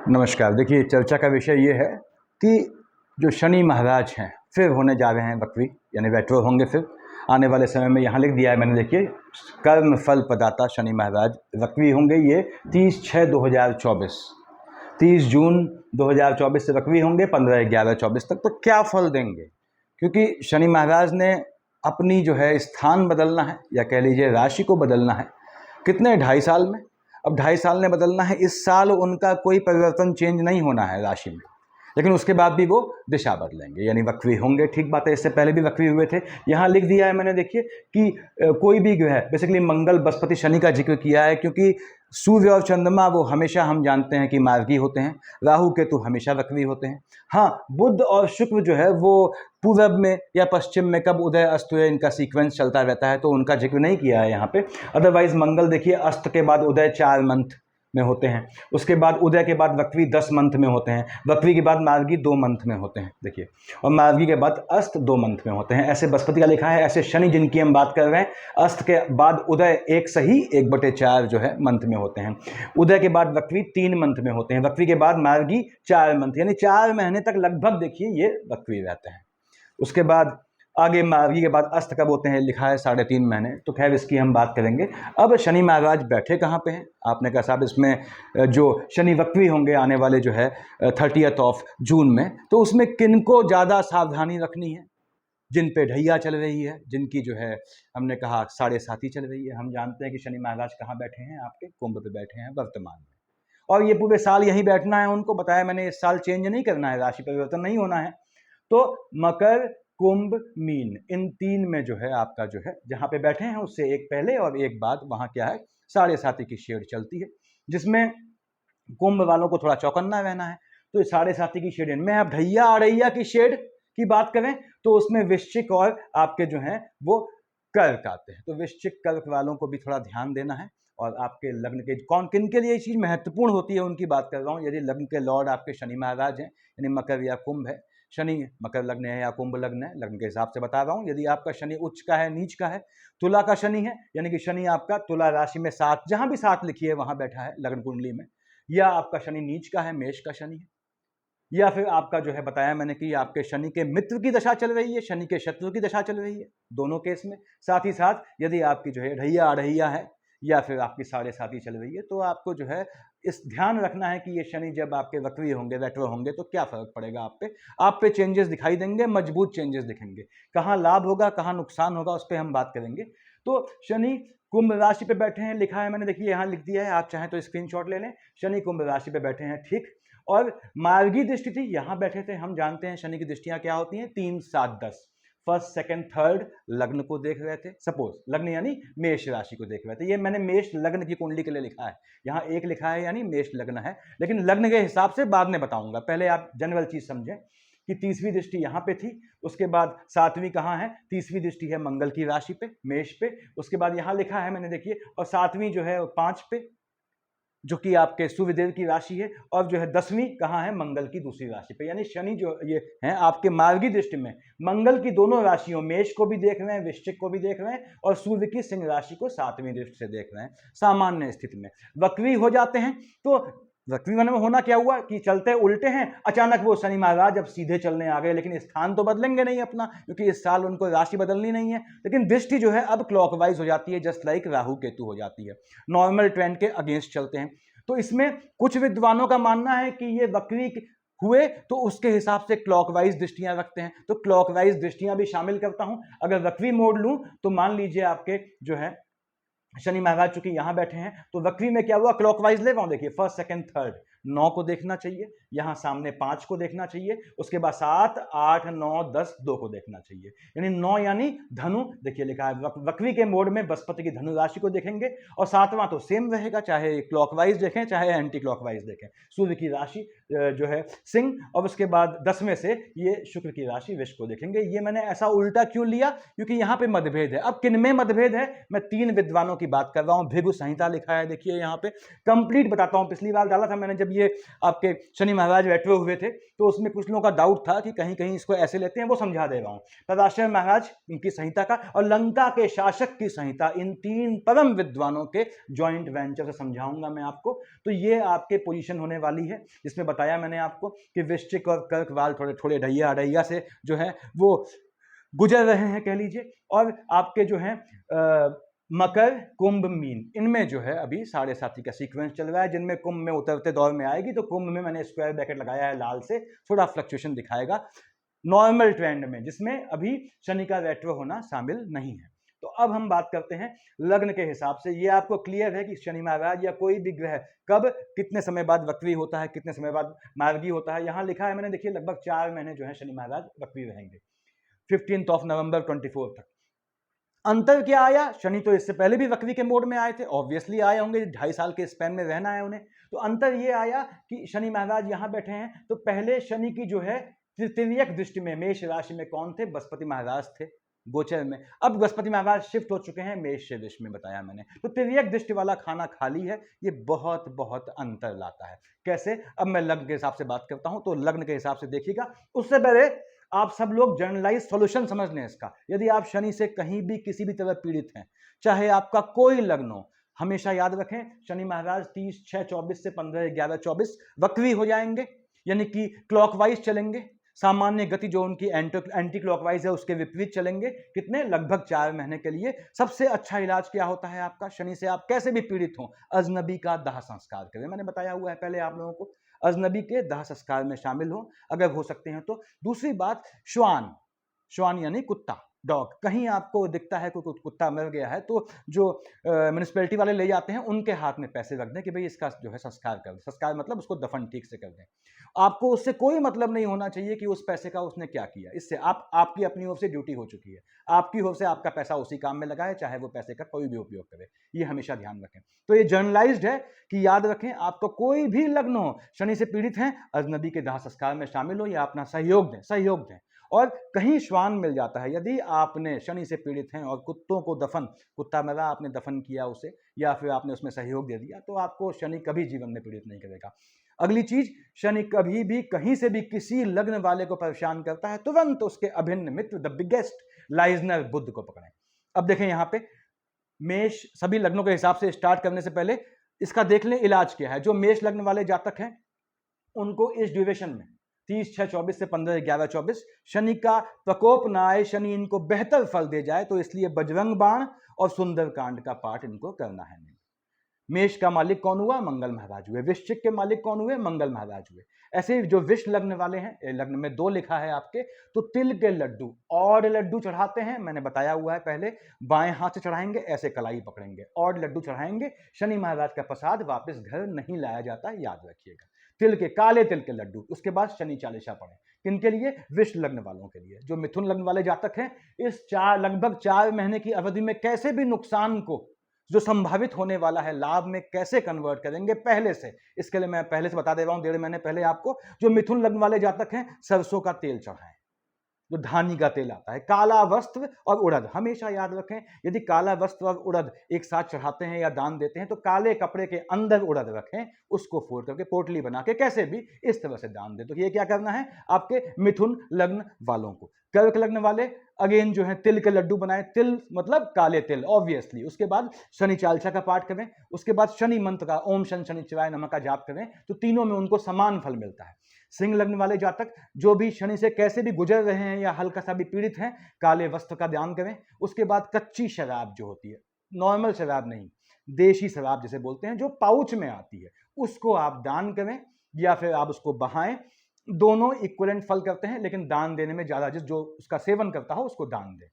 नमस्कार। देखिए, चर्चा का विषय ये है कि जो शनि महाराज हैं फिर होने जा रहे हैं वक्री, यानी रेट्रो होंगे फिर आने वाले समय में। यहाँ लिख दिया है मैंने, देखिए, कर्म फल प्रदाता शनि महाराज वक्री होंगे ये 30/6/2024, 30 जून 2024 से वक्री होंगे 15/11/24 तक। तो क्या फल देंगे? क्योंकि शनि महाराज ने अपनी जो है स्थान बदलना है, या कह लीजिए राशि को बदलना है। कितने? 2.5 साल में। अब 2.5 साल में बदलना है। इस साल उनका कोई परिवर्तन चेंज नहीं होना है राशि में, लेकिन उसके बाद भी वो दिशा बदलेंगे, यानी वक्री होंगे। ठीक बात है, इससे पहले भी वक्री हुए थे। यहाँ लिख दिया है मैंने, देखिए, कि कोई भी ग्रह, बेसिकली मंगल, बृहस्पति, शनि का जिक्र किया है, क्योंकि सूर्य और चंद्रमा वो हमेशा हम जानते हैं कि मार्गी होते हैं। राहु केतु हमेशा वक्री होते हैं। हाँ, बुध और शुक्र जो है वो पूरब में या पश्चिम में कब उदय अस्त हुए, इनका सीक्वेंस चलता रहता है, तो उनका जिक्र नहीं किया है यहाँ पे। अदरवाइज मंगल देखिए, अस्त के बाद उदय 4 मंथ में होते हैं, उसके बाद उदय के बाद वक्री 10 मंथ में होते हैं, वक्री के बाद मार्गी 2 मंथ में होते हैं, देखिए, और मार्गी के बाद अस्त 2 मंथ में होते हैं। ऐसे बृहस्पति का लिखा है। ऐसे शनि जिनकी हम बात कर रहे हैं, अस्त के बाद उदय 1 सही 1/4 जो है मंथ में होते हैं, उदय के बाद वक्री 3 मंथ में होते हैं, वक्री के बाद मार्गी 4 मंथ, यानी 4 महीने तक लगभग देखिए ये वक्री रहते हैं। उसके बाद आगे मार्गी के बाद अस्त कब होते हैं, लिखा है 3.5 महीने। तो खैर इसकी हम बात करेंगे। अब शनि महाराज बैठे कहाँ पे हैं? आपने कहा साहब इसमें जो शनि वक्री होंगे आने वाले जो है 30 जून में, तो उसमें किनको ज़्यादा सावधानी रखनी है? जिन पे ढैया चल रही है, जिनकी जो है हमने कहा 7.5 चल रही है। हम जानते हैं कि शनि महाराज कहाँ बैठे हैं, आपके कुंभ पे बैठे हैं वर्तमान में, और ये पूरे साल यहीं बैठना है। उनको बताया मैंने, इस साल चेंज नहीं करना है, राशि परिवर्तन नहीं होना है। तो मकर, कुंभ, मीन, इन 3 में जो है आपका जो है जहां पे बैठे हैं उससे एक पहले और एक बाद वहां क्या है 7.5 की शेड चलती है, जिसमें कुंभ वालों को थोड़ा चौकन्ना रहना है। तो 7.5 की शेड में अब ढैया अड़ैया की शेड की बात करें तो उसमें वृश्चिक और आपके जो हैं वो कर्क आते हैं। तो वृश्चिक कर्क वालों को भी थोड़ा ध्यान देना है। और आपके लग्न के कौन किन के लिए ये चीज़ महत्वपूर्ण होती है उनकी बात कर रहा हूँ। यदि लग्न के लॉर्ड आपके शनि महाराज हैं, यानी मकर या कुंभ है, शनि मकर लग्न है या कुंभ लग्न है, लग्न के हिसाब से बता रहा हूँ। यदि आपका शनि उच्च का है, नीच का है, तुला का शनि है, यानी कि शनि आपका तुला राशि में 7, जहां भी 7 लिखी है वहां बैठा है लग्न कुंडली में, या आपका शनि नीच का है, मेष का शनि है, या फिर आपका जो है बताया मैंने कि आपके शनि के मित्र की दशा चल रही है, शनि के शत्रु की दशा चल रही है, दोनों केस में। साथ ही साथ यदि आपकी जो है ढैया अढ़ैया है या फिर आपकी 7.5 चल रही है, तो आपको जो है इस ध्यान रखना है कि ये शनि जब आपके वक्री होंगे, रेट्रो होंगे, तो क्या फर्क पड़ेगा आप पे चेंजेस दिखाई देंगे, मजबूत चेंजेस दिखेंगे। कहाँ लाभ होगा, कहाँ नुकसान होगा, उस पर हम बात करेंगे। तो शनि कुंभ राशि पे बैठे हैं, लिखा है मैंने, देखिए यहाँ लिख दिया है, आप चाहें तो स्क्रीनशॉट ले लें। शनि कुंभ राशि पे बैठे हैं, ठीक। और मार्गी दृष्टि थी, यहां बैठे थे। हम जानते हैं शनि की दृष्टियां क्या होती हैं, 3, 7, 10, फर्स्ट, सेकंड, थर्ड लग्न को देख रहे थे। सपोज लग्न यानी मेष राशि को देख रहे थे। ये मैंने मेष लग्न की कुंडली के लिए लिखा है, यहाँ 1 लिखा है यानी मेष लग्न है, लेकिन लग्न के हिसाब से बाद में बताऊंगा। पहले आप जनरल चीज समझें कि 30वीं दृष्टि यहाँ पे थी, उसके बाद 7वीं कहाँ है, 30वीं दृष्टि है मंगल की राशि पे, मेष पे। उसके बाद यहाँ लिखा है मैंने, देखिए, और 7वीं जो है 5 पे, जो कि आपके सूर्यदेव की राशि है, और जो है 10वीं कहाँ है, मंगल की दूसरी राशि पे। यानी शनि जो ये हैं आपके मार्गी दृष्टि में मंगल की दोनों राशियों, मेष को भी देख रहे हैं, वृश्चिक को भी देख रहे हैं, और सूर्य की सिंह राशि को 7वीं दृष्टि से देख रहे हैं। सामान्य स्थिति में वक्री हो जाते हैं। तो वक्री में होना क्या हुआ कि चलते उल्टे हैं, अचानक वो शनि महाराज अब सीधे चलने आ गए, लेकिन स्थान तो बदलेंगे नहीं अपना, क्योंकि इस साल उनको राशि बदलनी नहीं है। लेकिन दृष्टि जो है अब क्लॉकवाइज हो जाती है, जस्ट लाइक राहु केतु हो जाती है, नॉर्मल ट्रेंड के अगेंस्ट चलते हैं। तो इसमें कुछ विद्वानों का मानना है कि ये वक्री हुए तो उसके हिसाब से क्लॉकवाइज दृष्टियां रखते हैं, तो क्लॉकवाइज दृष्टियां भी शामिल करता हूं। अगर वक्री मोड़ लूं तो मान लीजिए आपके जो है शनि महाराज चूंकि यहां बैठे हैं, तो वक्री में क्या हुआ, क्लॉकवाइज ले रहा हूं, देखिए, फर्स्ट, सेकंड, थर्ड, 9 को देखना चाहिए, यहां सामने 5 को देखना चाहिए, उसके बाद 7, 8, 9, 10, 2 को देखना चाहिए, यानी 9 यानी धनु। देखिए लिखा है वक्री के मोड में बृहस्पति की धनु राशि को देखेंगे, और 7वां तो सेम रहेगा, चाहे क्लॉकवाइज देखें चाहे एंटी क्लॉकवाइज देखें, सूर्य की राशि जो है सिंह, और उसके बाद 10वें से ये शुक्र की राशि विष को देखेंगे। ये मैंने ऐसा उल्टा क्यों लिया, क्योंकि यहाँ पे मतभेद है। अब किन में मतभेद है, मैं 3 विद्वानों की बात कर रहा हूँ। भृगु संहिता लिखा है, देखिए यहाँ पे कंप्लीट बताता हूँ। पिछली बार डाला था मैंने जब ये आपके शनि महाराज रेट्रो हुए थे, तो उसमें कुछ लोगों का डाउट था कि कहीं कहीं इसको ऐसे लेते हैं, वो समझा दे रहा हूँ। तदाश्रय महाराज इनकी संहिता का और लंका के शासक की संहिता, इन 3 परम विद्वानों के ज्वाइंट वेंचर से समझाऊंगा मैं आपको। तो ये आपके पोजीशन होने वाली है, जिसमें बताया मैंने आपको कि वृश्चिक और कर्क वाल थोड़े थोड़े ढैया अड़ैया से जो है वो गुजर रहे हैं कह लीजिए, और आपके जो है मकर कुंभ मीन, इनमें जो है अभी 7.5 का सीक्वेंस चल रहा है, जिनमें कुंभ में उतरते दौर में आएगी। तो कुंभ में मैंने स्क्वायर ब्रैकेट लगाया है लाल से, थोड़ा फ्लक्चुएशन दिखाएगा नॉर्मल ट्रेंड में, जिसमें अभी शनि का रेट्रो होना शामिल नहीं है। तो अब हम बात करते हैं लग्न के हिसाब से। ये आपको क्लियर है कि शनि महाराज या कोई भी ग्रह कब कितने समय बाद वक्री होता है, कितने समय बाद मार्गी होता है। यहां लिखा है मैंने, देखिए लगभग 4 महीने जो है शनि महाराज वक्री रहेंगे, 15 नवंबर 24 तक। अंतर क्या आया, शनि तो इससे पहले भी वक्री के मोड में आए थे, ऑब्वियसली आए होंगे, 2.5 साल के स्पैन में रहना है उन्हें। तो अंतर ये आया कि शनि महाराज यहां बैठे हैं, तो पहले शनि की जो है तृतीयक दृष्टि में मेष राशि में कौन थे, बृहस्पति महाराज थे गोचर में। अब बृहस्पति महाराज शिफ्ट हो चुके हैं मेष से वृष में, बताया मैंने। तो तृतीयक दृष्टि वाला खाना खाली है, ये बहुत बहुत अंतर लाता है। कैसे, अब मैं लग्न के हिसाब से बात करता हूं, तो लग्न के हिसाब से देखिएगा। उससे पहले आप सब लोग जर्नलाइज सॉल्यूशन समझ लें इसका। यदि आप शनि से कहीं भी किसी भी तरह पीड़ित हैं, चाहे आपका कोई लग्न हो, हमेशा याद रखें शनि महाराज 30/6/24 से 15/11/24 वक्री हो जाएंगे, यानी कि क्लॉकवाइज चलेंगे। सामान्य गति जो उनकी एंटी क्लॉकवाइज है उसके विपरीत चलेंगे। कितने, लगभग 4 महीने के लिए। सबसे अच्छा इलाज क्या होता है आपका, शनि से आप कैसे भी पीड़ित हो, अजनबी का दाह संस्कार करें। मैंने बताया हुआ है पहले आप लोगों को, अजनबी के दाह संस्कार में शामिल हो अगर हो सकते हैं तो। दूसरी बात, श्वान, श्वान यानी कुत्ता, डॉग, कहीं आपको दिखता है कोई कुत्ता मर गया है, तो जो म्यूनिसिपैलिटी वाले ले जाते हैं उनके हाथ में पैसे रख दें कि भाई इसका जो है संस्कार कर दें। संस्कार मतलब उसको दफन ठीक से कर दें। आपको उससे कोई मतलब नहीं होना चाहिए कि उस पैसे का उसने क्या किया। इससे आपकी अपनी ओर से ड्यूटी हो चुकी है, आपकी ओर से आपका पैसा उसी काम में लगाए, चाहे वो पैसे का कोई भी उपयोग करे। ये हमेशा ध्यान रखें। तो ये जर्नलाइज्ड है कि याद रखें, आपको कोई भी लग्न हो, शनि से पीड़ित हैं, अजनबी के दाह संस्कार में शामिल हो या अपना सहयोग दें, सहयोग दें। और कहीं श्वान मिल जाता है, यदि आपने शनि से पीड़ित हैं और कुत्तों को दफन, कुत्ता मरा आपने दफन किया उसे, या फिर आपने उसमें सहयोग दे दिया, तो आपको शनि कभी जीवन में पीड़ित नहीं करेगा। अगली चीज, शनि कभी भी कहीं से भी किसी लग्न वाले को परेशान करता है, तुरंत उसके अभिन्न मित्र द बिगेस्ट लाइजनर बुध को पकड़ें। अब देखें यहाँ पे मेष, सभी लग्नों के हिसाब से स्टार्ट करने से पहले इसका देख लें इलाज क्या है। जो मेष लग्न वाले जातक हैं उनको इस ड्यूरेशन में 30/6/24 से 15/11/24 शनि का प्रकोप ना आए, शनि इनको बेहतर फल दे जाए, तो इसलिए बजरंग बाण और सुंदरकांड का पाठ इनको करना है। मेष का मालिक कौन हुआ, मंगल महाराज हुए। वृश्चिक के मालिक कौन हुए, मंगल महाराज हुए। ऐसे जो विष लग्न वाले हैं, लग्न में 2 लिखा है आपके, तो तिल के लड्डू और लड्डू चढ़ाते हैं, मैंने बताया हुआ है पहले, बाएं हाथ से चढ़ाएंगे, ऐसे कलाई पकड़ेंगे और लड्डू चढ़ाएंगे। शनि महाराज का प्रसाद वापस घर नहीं लाया जाता, याद रखिएगा। तिल के, काले तिल के लड्डू। उसके बाद शनि चालीसा पढ़े, किनके लिए, विष लग्न वालों के लिए। जो मिथुन लग्न वाले जातक हैं, इस लगभग 4 महीने की अवधि में कैसे भी नुकसान को जो संभावित होने वाला है लाभ में कैसे कन्वर्ट करेंगे पहले से। इसके लिए मैं पहले से बता दे रहा हूं, 1.5 महीने पहले आपको। जो मिथुन लग्न वाले जातक हैं, सरसों का तेल चढ़ाएं, जो धानी का तेल आता है। काला वस्त्र और उड़द, हमेशा याद रखें, यदि काला वस्त्र और उड़द एक साथ चढ़ाते हैं या दान देते हैं, तो काले कपड़े के अंदर उड़द रखें, उसको फोड़ करके पोटली बना के कैसे भी इस तरह से दान दें। तो ये क्या करना है आपके मिथुन लग्न वालों को। कर्क लग्न वाले अगेन जो है तिल के लड्डू बनाएं, तिल मतलब काले तिल ऑब्वियसली। उसके बाद शनि चालीसा का पाठ करें, उसके बाद शनि मंत्र का ओम शन शनिचराय नमः का जाप करें, तो तीनों में उनको समान फल मिलता है। सिंह लग्न वाले जातक जो भी शनि से कैसे भी गुजर रहे हैं या हल्का सा भी पीड़ित हैं, काले वस्त्र का दान करें। उसके बाद कच्ची शराब जो होती है, नॉर्मल शराब नहीं, देशी शराब जिसे बोलते हैं, जो पाउच में आती है, उसको आप दान करें या फिर आप उसको बहाएं। दोनों इक्विवेलेंट फल करते हैं, लेकिन दान देने में ज्यादा, जो उसका सेवन करता हो उसको दान दे।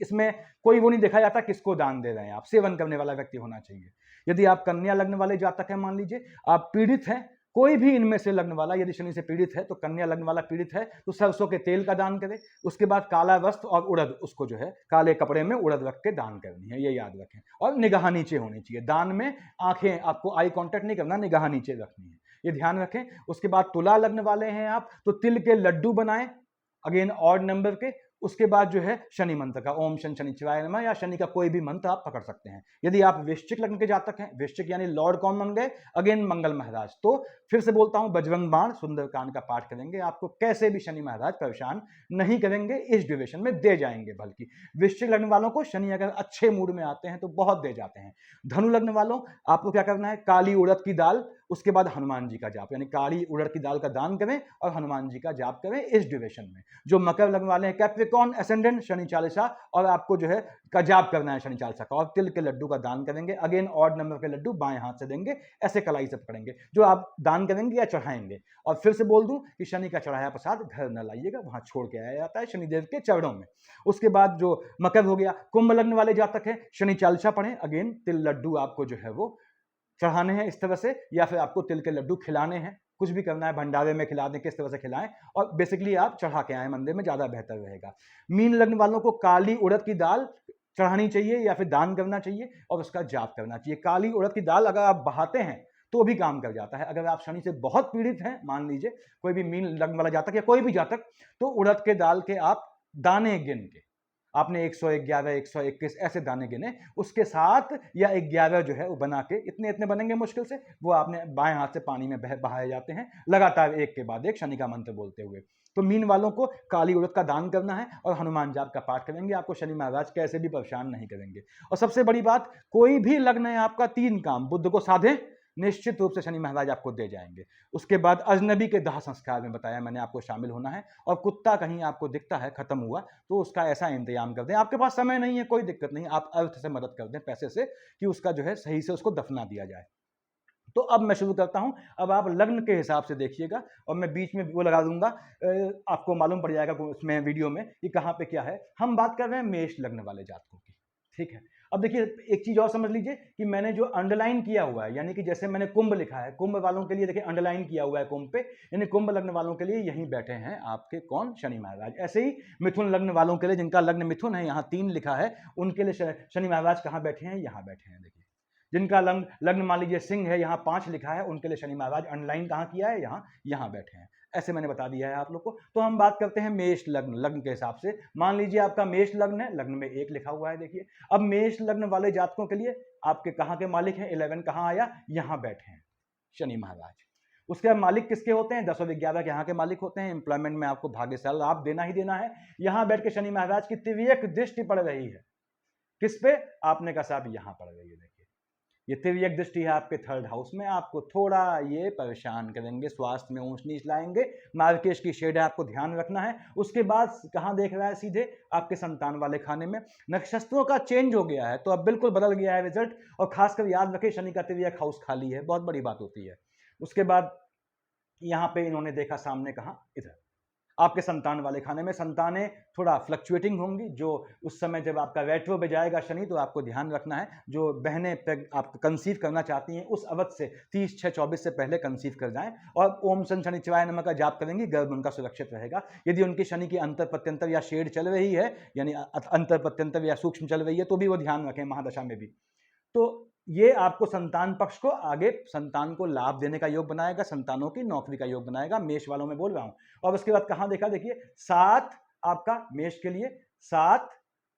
इसमें कोई वो नहीं देखा जाता किसको दान दे रहे हैं आप, सेवन करने वाला व्यक्ति होना चाहिए। यदि आप कन्या लग्न वाले जातक हैं, मान लीजिए आप पीड़ित हैं, कोई भी इनमें से लग्न वाला यदि शनि से पीड़ित है, तो कन्या लग्न वाला पीड़ित है, तो सरसों के तेल का दान करें। उसके बाद काला वस्त्र और उड़द, उसको जो है काले कपड़े में उड़द रख के दान करनी है, ये याद रखें। और निगाह नीचे होनी चाहिए दान में, आंखें आपको आई कांटेक्ट नहीं करना, निगाह नीचे रखनी है। ये ध्यान रखें। उसके बाद तुला लग्न वाले हैं आप तो तिल के लड्डू बनाएं, अगेन ऑड नंबर के। उसके बाद जो है शनि मंत्र का ओम शन शनिचराय नमः या शनि का कोई भी मंत्र आप पकड़ सकते हैं। यदि आप वृश्चिक लग्न के जातक हैं, वृश्चिक यानी लॉर्ड कौन बन गए, अगेन मंगल महाराज, तो फिर से बोलता हूं बजरंग बाण सुंदरकांड का पाठ करेंगे, आपको कैसे भी शनि महाराज परेशान नहीं करेंगे, इस ड्यूरेशन में दे जाएंगे। बल्कि वृश्चिक लग्न वालों को शनि अगर अच्छे मूड में आते हैं तो बहुत दे जाते हैं। धनु लग्न वालों आपको क्या करना है, काली उड़द की दाल, उसके बाद हनुमान जी का जाप, यानी काली उड़द की दाल का दान करें और हनुमान जी का जाप करें इस ड्यूरेशन में। जो मकर लग्न वाले हैं, कैप्रिकॉर्न एसेंडेंट, शनि चालीसा और आपको जो है का जाप करना है शनि चालीसा का, और तिल के लड्डू का दान करेंगे, अगेन ऑड नंबर के लड्डू बाएं हाथ से देंगे, ऐसे कलाई से पकड़ेंगे जो आप दान करेंगे या चढ़ाएंगे। और फिर से बोल दूं कि शनि का चढ़ाया प्रसाद घर न लाइएगा, वहां छोड़ के आया जाता है शनिदेव के चरणों में। उसके बाद जो मकर हो गया, कुंभ लग्न वाले जातक हैं शनि चालीसा पढ़ें, अगेन तिल लड्डू आपको जो है वो चढ़ाने हैं इस तरह से, या फिर आपको तिल के लड्डू खिलाने हैं, कुछ भी करना है, भंडारे में खिला दें, किस तरह से खिलाएं, और बेसिकली आप चढ़ा के आए मंदिर में, ज्यादा बेहतर रहेगा। मीन लग्न वालों को काली उड़द की दाल चढ़ानी चाहिए या फिर दान करना चाहिए और उसका जाप करना चाहिए। काली उड़द की दाल अगर आप बहाते हैं तो भी काम कर जाता है। अगर आप शनि से बहुत पीड़ित हैं, मान लीजिए कोई भी मीन लग्न वाला जातक या कोई भी जातक, तो उड़द के दाल के आप दाने गिन के, आपने 111, 121 ऐसे दाने गिने, उसके साथ या 11 जो है वो बना के, इतने इतने बनेंगे मुश्किल से, वो आपने बाएं हाथ से पानी में बहाए जाते हैं लगातार एक के बाद एक शनि का मंत्र बोलते हुए। तो मीन वालों को काली उड़द का दान करना है और हनुमान जाप का पाठ करेंगे, आपको शनि महाराज कैसे भी परेशान नहीं करेंगे। और सबसे बड़ी बात, कोई भी लग्न है आपका, 3 काम बुध को साधे, निश्चित रूप से शनि महाराज आपको दे जाएंगे। उसके बाद अजनबी के दाह संस्कार में बताया मैंने आपको शामिल होना है, और कुत्ता कहीं आपको दिखता है खत्म हुआ तो उसका ऐसा इंतजाम कर दें, आपके पास समय नहीं है कोई दिक्कत नहीं, आप अर्थ से मदद कर दें, पैसे से, कि उसका जो है सही से उसको दफना दिया जाए। तो अब मैं शुरू करता हूं, अब आप लग्न के हिसाब से देखिएगा और मैं बीच में वो लगा दूंगा, आपको मालूम पड़ जाएगा उसमें वीडियो में कि कहां पे क्या है। हम बात कर रहे हैं मेष लग्न वाले जातकों की, ठीक है। अब देखिए एक चीज और समझ लीजिए कि मैंने जो अंडरलाइन किया हुआ है, यानी कि जैसे मैंने कुंभ लिखा है, कुंभ वालों के लिए देखिए अंडरलाइन किया हुआ है कुंभ पे, यानी कुंभ लग्न वालों के लिए यहीं बैठे हैं आपके कौन, शनि महाराज। ऐसे ही मिथुन लग्न वालों के लिए, जिनका लग्न मिथुन है, यहाँ 3 लिखा है, उनके लिए शनि महाराज कहाँ बैठे हैं, यहाँ बैठे हैं। देखिए जिनका लग्न मान लीजिए सिंह है, यहाँ 5 लिखा है, उनके लिए शनि महाराज अंडरलाइन कहाँ किया है, यहाँ बैठे हैं। ऐसे मैंने बता दिया है आप लोग को। तो हम बात करते हैं मेष लग्न के हिसाब से। मान लीजिए आपका मेष लग्न है, लग्न में 1 लिखा हुआ है। देखिए अब मेष लग्न वाले जातकों के लिए आपके कहाँ के मालिक हैं, 11 कहाँ आया, यहाँ बैठे हैं शनि महाराज। उसके मालिक किसके होते हैं, 10 और 11 के यहाँ के मालिक होते हैं। एम्प्लॉयमेंट में आपको भाग्यशाली लाभ देना ही देना है। यहाँ बैठ के शनि महाराज की तिर्यक दृष्टि पड़ रही है, किस पे, आपने कहा साहब यहाँ पड़ रही है। देखिए ये तिर्यक दृष्टि है आपके 3rd हाउस में, आपको थोड़ा ये परेशान करेंगे, स्वास्थ्य में ऊंच नीच लाएंगे, मार्केश की शेड है, आपको ध्यान रखना है। उसके बाद कहाँ देख रहा है, सीधे आपके संतान वाले खाने में। नक्षत्रों का चेंज हो गया है तो अब बिल्कुल बदल गया है रिजल्ट, और खासकर याद रखें शनि का तिर्यक हाउस खाली है, बहुत बड़ी बात होती है। उसके बाद यहाँ पे इन्होंने देखा सामने, कहाँ, इधर आपके संतान वाले खाने में। संतानें थोड़ा फ्लक्चुएटिंग होंगी, जो उस समय जब आपका रेट्रो पे जाएगा शनि, तो आपको ध्यान रखना है, जो बहनें आप कंसीव करना चाहती हैं उस अवधि से 30/6/24 से पहले कंसीव कर जाएं, और ओम शन शनिचराय नमः का जाप करेंगी, गर्भ उनका सुरक्षित रहेगा। यदि उनकी शनि की अंतर प्रत्यंतर या शेड चल रही है, यानी अंतर प्रत्यंतर या सूक्ष्म चल रही है, तो भी वो ध्यान रखें महादशा में भी। तो ये आपको संतान पक्ष को आगे संतान को लाभ देने का योग बनाएगा, संतानों की नौकरी का योग बनाएगा, मेष वालों में बोल रहा हूं। और उसके बाद कहां देखा, देखिए 7 आपका मेष के लिए, 7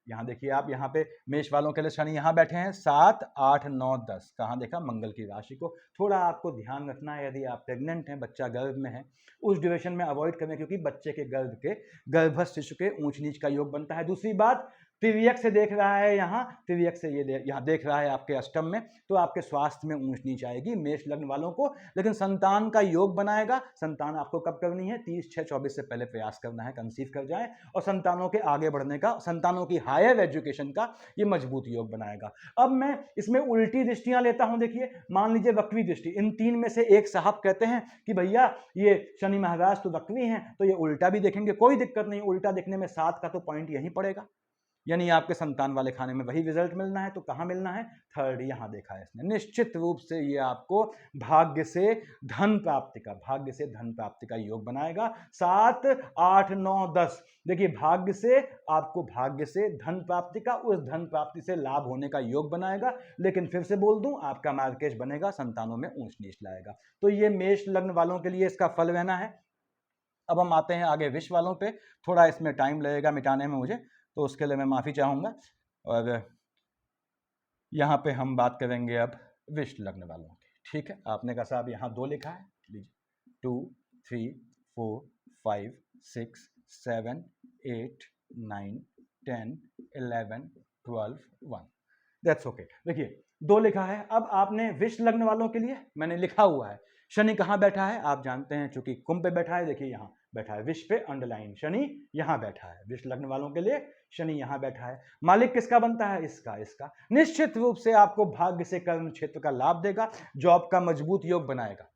यहां देखिए आप, यहां पे मेष वालों के लिए शनि यहां बैठे हैं, 7, 8, 9, 10 कहां देखा, मंगल की राशि को। थोड़ा आपको ध्यान रखना है, यदि आप प्रेग्नेंट हैं, बच्चा गर्भ में है, उस ड्यूरेशन में अवॉइड करें, क्योंकि बच्चे के गर्भस्थ शिशु के ऊंच नीच का योग बनता है। दूसरी बात, तिर्यक से देख रहा है, यहाँ तिर्यक से ये यहाँ देख रहा है आपके अष्टम में, तो आपके स्वास्थ्य में ऊंच नीच आएगी मेष लग्न वालों को। लेकिन संतान का योग बनाएगा। संतान आपको कब करनी है, 30/6/24 से पहले प्रयास करना है, कंसीव कर जाए, और संतानों के आगे बढ़ने का, संतानों की हायर एजुकेशन का ये मजबूत योग बनाएगा। अब मैं इसमें उल्टी दृष्टियां लेता हूं। देखिए मान लीजिए वक्री दृष्टि, इन 3 में से एक साहब कहते हैं कि भैया ये शनि महाराज तो वक्री हैं, तो ये उल्टा भी देखेंगे, कोई दिक्कत नहीं, उल्टा देखने में 7 का तो पॉइंट यहीं पड़ेगा। यानी आपके संतान वाले खाने में वही रिजल्ट मिलना है। तो कहाँ मिलना है? थर्ड, यहाँ देखा है इसने। निश्चित रूप से ये आपको भाग्य से धन प्राप्ति का योग बनाएगा। 7, 8, 9, 10, देखिए भाग्य से आपको भाग्य से धन प्राप्ति का, उस धन प्राप्ति से लाभ होने का योग बनाएगा। लेकिन फिर से बोल दूं, आपका मार्केश बनेगा, संतानों में ऊंच नीच लाएगा। तो ये मेष लग्न वालों के लिए इसका फल रहना है। अब हम आते हैं आगे विष वालों पे। थोड़ा इसमें टाइम लगेगा मिटाने में मुझे, तो उसके लिए मैं माफ़ी चाहूँगा। और यहाँ पे हम बात करेंगे अब विष लग्न वालों की। ठीक है, आपने कहा साहब यहाँ 2 लिखा है, लीजिए 2, 3, 4, 5, 6, 7, 8, 9, 10, 11, 12, 1, दैट्स ओके। देखिए 2 लिखा है। अब आपने विष लग्न वालों के लिए मैंने लिखा हुआ है, शनि कहाँ बैठा है आप जानते हैं, चूंकि कुंभ पे बैठा है, देखिए यहाँ बैठा है, विष पे अंडरलाइन, शनि यहाँ बैठा है। विष लग्न वालों के लिए शनि यहाँ बैठा है। मालिक किसका बनता है? इसका। निश्चित रूप से आपको भाग्य से कर्म क्षेत्र का लाभ देगा, जॉब का मजबूत योग बनाएगा,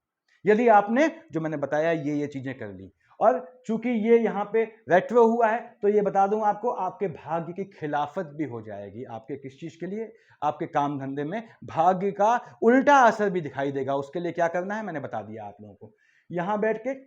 यदि आपने जो मैंने बताया ये चीजें कर ली। और चूंकि ये यहाँ पे रेट्रो हुआ है, तो ये बता दूं आपको, आपके भाग्य की खिलाफत भी हो जाएगी। आपके किस चीज के लिए? आपके काम धंधे में भाग्य का उल्टा असर भी दिखाई देगा। उसके लिए क्या करना है मैंने बता दिया आप लोगों को। यहां बैठ के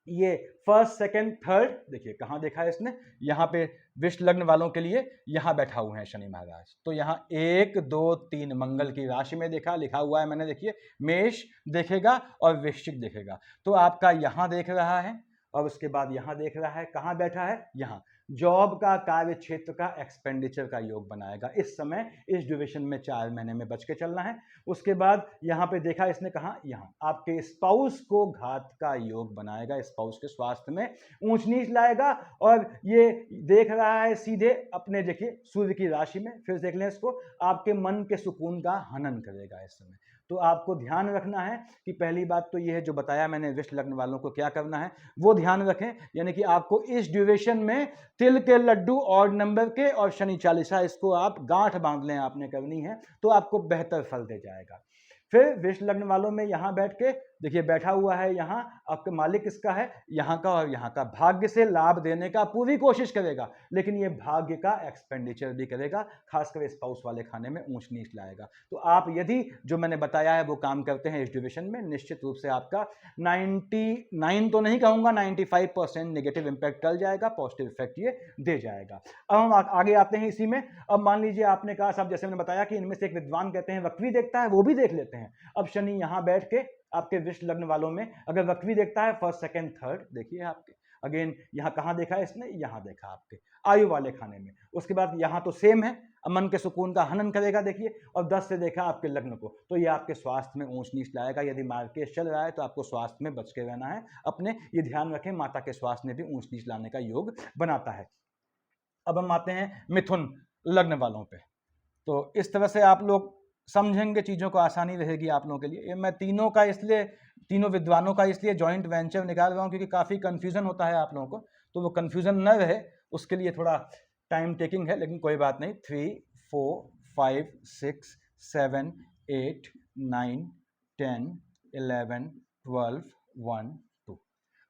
ये फर्स्ट, सेकंड, थर्ड, देखिए कहां देखा है इसने, यहां पे विष लग्न वालों के लिए यहां बैठा हुए हैं शनि महाराज। तो यहां 1, 2, 3 मंगल की राशि में देखा, लिखा हुआ है मैंने, देखिए मेष देखेगा और वृश्चिक देखेगा। तो आपका यहां देख रहा है और उसके बाद यहां देख रहा है, कहां बैठा है? यहां। जॉब का, कार्य क्षेत्र का, एक्सपेंडिचर का योग बनाएगा। इस समय इस ड्यूरेशन में 4 महीने में बच के चलना है। उसके बाद यहां पे देखा इसने, कहा यहां आपके स्पाउस को घात का योग बनाएगा, स्पाउस के स्वास्थ्य में ऊंच नीच लाएगा। और ये देख रहा है सीधे अपने, देखिए सूर्य की राशि में, फिर देख लें इसको, आपके मन के सुकून का हनन करेगा इस समय। तो आपको ध्यान रखना है कि पहली बात तो ये है, जो बताया मैंने विष लग्न वालों को क्या करना है वो ध्यान रखें। यानी कि आपको इस ड्यूरेशन में तिल के लड्डू ऑड नंबर के और शनि चालीसा, इसको आप गांठ बांध लें, आपने करनी है, तो आपको बेहतर फल दे जाएगा। फिर विष लग्न वालों में यहां बैठ के देखिए बैठा हुआ है, यहां आपका मालिक किसका है? यहां का और यहां का। भाग्य से लाभ देने का पूरी कोशिश करेगा, लेकिन ये भाग्य का एक्सपेंडिचर भी करेगा, खासकर स्पाउस वाले खाने में ऊंच नीच लाएगा। तो आप यदि जो मैंने बताया है वो काम करते हैं इस डिविजन में, निश्चित रूप से आपका 99 तो नहीं कहूंगा, 95% नेगेटिव इंपैक्ट टल जाएगा, पॉजिटिव इफेक्ट ये दे जाएगा। अब हम आगे आते हैं इसी में। अब मान लीजिए आपने कहा साहब, जैसे मैंने बताया कि इनमें से एक विद्वान कहते हैं वक्री देखता है, वो भी देख लेते हैं। अब शनि यहां बैठ के आपके विष लग्न वालों में अगर वक्री देखता है, फर्स्ट, सेकंड, थर्ड, देखिए आपके अगेन यहां कहां देखा है इसने? यहां देखा आपके आयु वाले खाने में। उसके बाद यहां तो सेम है, मन के सुकून का हनन करेगा, देखिए। और 10 से देखा आपके लग्न को, तो ये आपके स्वास्थ्य में ऊंच नीच लाएगा। यदि मार्केट चल रहा है तो आपको स्वास्थ्य में बच के रहना है अपने, ये ध्यान रखें, माता के स्वास्थ्य में भी ऊंच नीच लाने का योग बनाता है। अब हम आते हैं मिथुन लग्न वालों पे। तो इस तरह से आप लोग समझेंगे, चीज़ों को आसानी रहेगी आप लोगों के लिए। ये मैं तीनों विद्वानों का इसलिए जॉइंट वेंचर निकाल रहा हूँ क्योंकि काफ़ी कन्फ्यूजन होता है आप लोगों को, तो वो कन्फ्यूजन न रहे उसके लिए थोड़ा टाइम टेकिंग है, लेकिन कोई बात नहीं। 3, 4, 5, 6, 7, 8, 9, 10, 11, 12, 1, 2।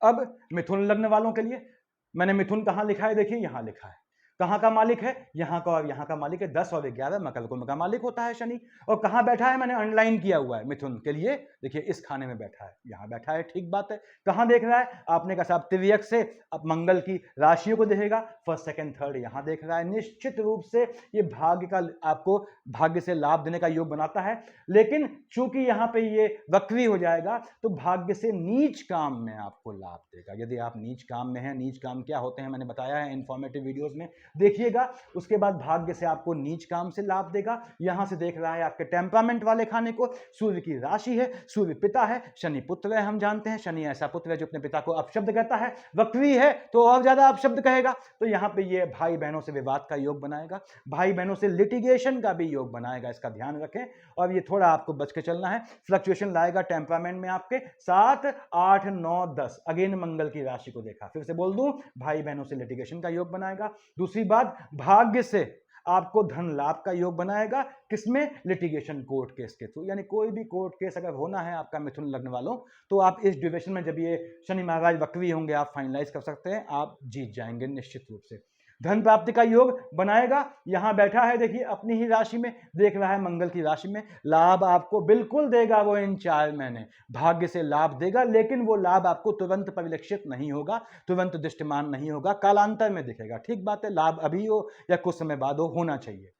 अब मिथुन लग्न वालों के लिए मैंने मिथुन कहाँ लिखा है? देखिए यहाँ लिखा है। कहाँ का मालिक है? यहाँ का और यहाँ का मालिक है। 10 और 11 मकर कुंभ का मालिक होता है शनि। और कहाँ बैठा है? मैंने अंडरलाइन किया हुआ है मिथुन के लिए, देखिए इस खाने में बैठा है, यहाँ बैठा है, ठीक बात है। कहाँ देख रहा है? आपने कहा साहब तिर्यक से अब मंगल की राशियों को देखेगा, फर्स्ट, सेकंड, थर्ड यहाँ देख रहा है। निश्चित रूप से ये भाग्य का, आपको भाग्य से लाभ देने का योग बनाता है। लेकिन चूंकि यहाँ पे ये वक्री हो जाएगा, तो भाग्य से नीच काम में आपको लाभ देगा। यदि आप नीच काम में हैं, नीच काम क्या होते हैं मैंने बताया है इंफॉर्मेटिव वीडियोस में, देखिएगा। उसके बाद भाग्य से आपको नीच काम से लाभ देगा। यहां से देख रहा है आपके टेम्परामेंट वाले खाने को, सूर्य की राशि है, सूर्य पिता है, शनि पुत्र है। हम जानते हैं शनि ऐसा पुत्र है जो अपने पिता को अपशब्द कहता है, वक्री है तो और ज्यादा अपशब्द कहेगा। तो यहां पे ये भाई बहनों से विवाद का योग बनाएगा, भाई बहनों से लिटिगेशन का भी योग बनाएगा, इसका ध्यान रखें। और ये थोड़ा आपको बच के चलना है, फ्लक्चुएशन लाएगा टेम्परामेंट में आपके। 7, 8, 9, 10 अगेन मंगल की राशि को देखा, फिर से बोल दूं, भाई बहनों से लिटिगेशन का योग बनाएगा। दूसरी बात, भाग्य से आपको धन लाभ का योग बनाएगा, किसमें? लिटिगेशन, कोर्ट केस के थ्रू। यानी कोई भी कोर्ट केस अगर होना है आपका मिथुन लग्न वालों, तो आप इस ड्यूरेशन में, जब ये शनि महाराज वक्री होंगे, आप फाइनलाइज कर सकते हैं, आप जीत जाएंगे निश्चित रूप से। धन प्राप्ति का योग बनाएगा। यहां बैठा है देखिए अपनी ही राशि में, देख रहा है मंगल की राशि में, लाभ आपको बिल्कुल देगा वो इन 4 महीने, भाग्य से लाभ देगा, लेकिन वो लाभ आपको तुरंत परिलक्षित नहीं होगा, तुरंत दृष्टिमान नहीं होगा, कालांतर में दिखेगा। ठीक बात है, लाभ अभी हो या कुछ समय बाद हो, होना चाहिए।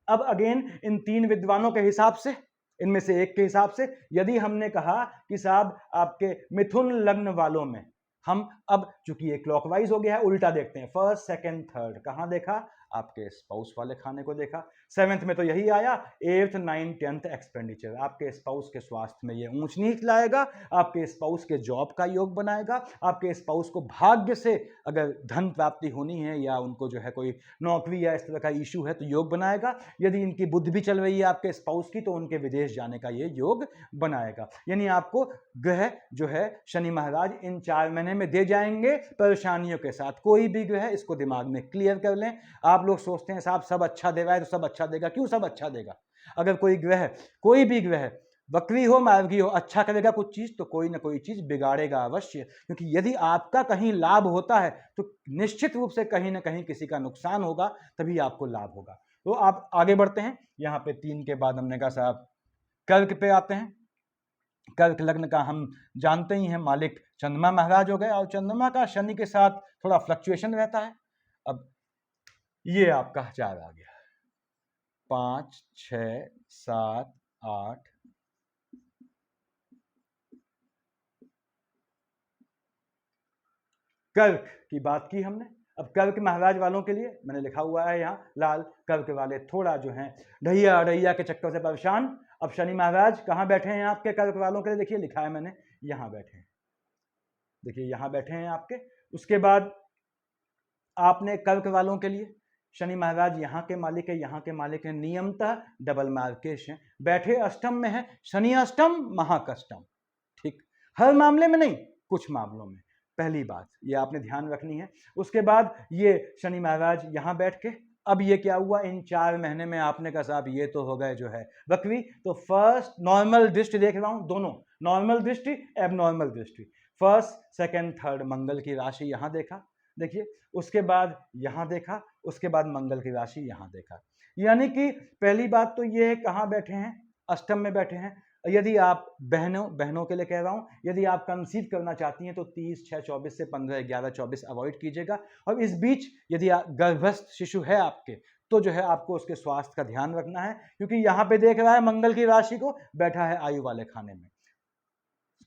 अब अगेन इन 3 विद्वानों के हिसाब से, इनमें से एक के हिसाब से, यदि हमने कहा कि साहब आपके मिथुन लग्न वालों में, हम अब चूंकि ये क्लॉकवाइज हो गया है, उल्टा देखते हैं, फर्स्ट सेकंड थर्ड कहां देखा, आपके स्पाउस वाले खाने को देखा। 7th में तो यही आया, 8th 9th 10th एक्सपेंडिचर, आपके स्पाउस के स्वास्थ्य में ये ऊंच नीच लाएगा, आपके स्पाउस के जॉब का योग बनाएगा, आपके स्पाउस को भाग्य से अगर धन प्राप्ति होनी है या उनको जो है कोई नौकरी या इस तरह का इशू है तो योग बनाएगा। यदि इनकी बुद्धि भी चल रही है आपके स्पाउस की तो उनके विदेश जाने का ये योग बनाएगा। यानी आपको ग्रह जो है शनि महाराज इन 4 महीने में दे जाएंगे परेशानियों के साथ। कोई भी ग्रह, इसको दिमाग में क्लियर कर लें। आप लोग सोचते हैं साहब सब अच्छा दे रहा है तो सब अच्छा देगा, क्यों सब अच्छा देगा? अगर कोई ग्रह, कोई भी ग्रह वक्री हो मार्गी हो, अच्छा करेगा कुछ चीज तो कोई ना कोई चीज बिगाड़ेगा अवश्य, क्योंकि यदि आपका कहीं लाभ होता है तो निश्चित रूप से कहीं ना कहीं किसी का नुकसान होगा, तभी आपको लाभ होगा। तो आप आगे बढ़ते हैं। यहाँ पे 3 के बाद हमने कहा साहब कर्क पे आते हैं। कर्क लग्न का हम जानते ही हैं मालिक चंद्रमा महाराज हो गए, और चंद्रमा का शनि के साथ थोड़ा फ्लक्चुएशन रहता है। अब ये आपका 4 आ गया, 5 6 7 8 कर्क की बात की हमने। अब कर्क महाराज वालों के लिए मैंने लिखा हुआ है यहाँ लाल, कर्क वाले थोड़ा जो हैं ढैया अड़ैया के चक्कर से परेशान। अब शनि महाराज कहाँ बैठे हैं आपके कर्क वालों के लिए? देखिए लिखा है मैंने, यहाँ बैठे हैं, देखिए यहाँ बैठे हैं आपके। उसके बाद आपने कर्क वालों के लिए शनि महाराज यहाँ के मालिक है, यहाँ के मालिक है, नियमतः डबल मार्केश है, बैठे अष्टम में है। शनि अष्टम महाकष्टम, ठीक, हर मामले में नहीं, कुछ मामलों में, पहली बात ये आपने ध्यान रखनी है। उसके बाद ये शनि महाराज यहाँ बैठ के, अब ये क्या हुआ, इन 4 महीने में आपने कहा साहब ये तो हो गए जो है वक्री। तो फर्स्ट नॉर्मल दृष्टि देख रहा हूं, दोनों नॉर्मल दृष्टि एबनॉर्मल दृष्टि, फर्स्ट सेकंड थर्ड मंगल की राशि यहां देखा, देखिए, उसके बाद यहां देखा, उसके बाद मंगल की राशि यहां देखा। यानी कि पहली बात तो ये है कहां बैठे हैं, अष्टम में बैठे हैं। यदि आप बहनों के लिए कह रहा हूं, यदि आप कंसीव करना चाहती हैं तो 30/6/24 से 15/11/24 अवॉइड कीजिएगा। और इस बीच यदि गर्भस्थ शिशु है आपके तो जो है आपको उसके स्वास्थ्य का ध्यान रखना है, क्योंकि यहां पे देख रहा है मंगल की राशि को, बैठा है आयु वाले खाने में,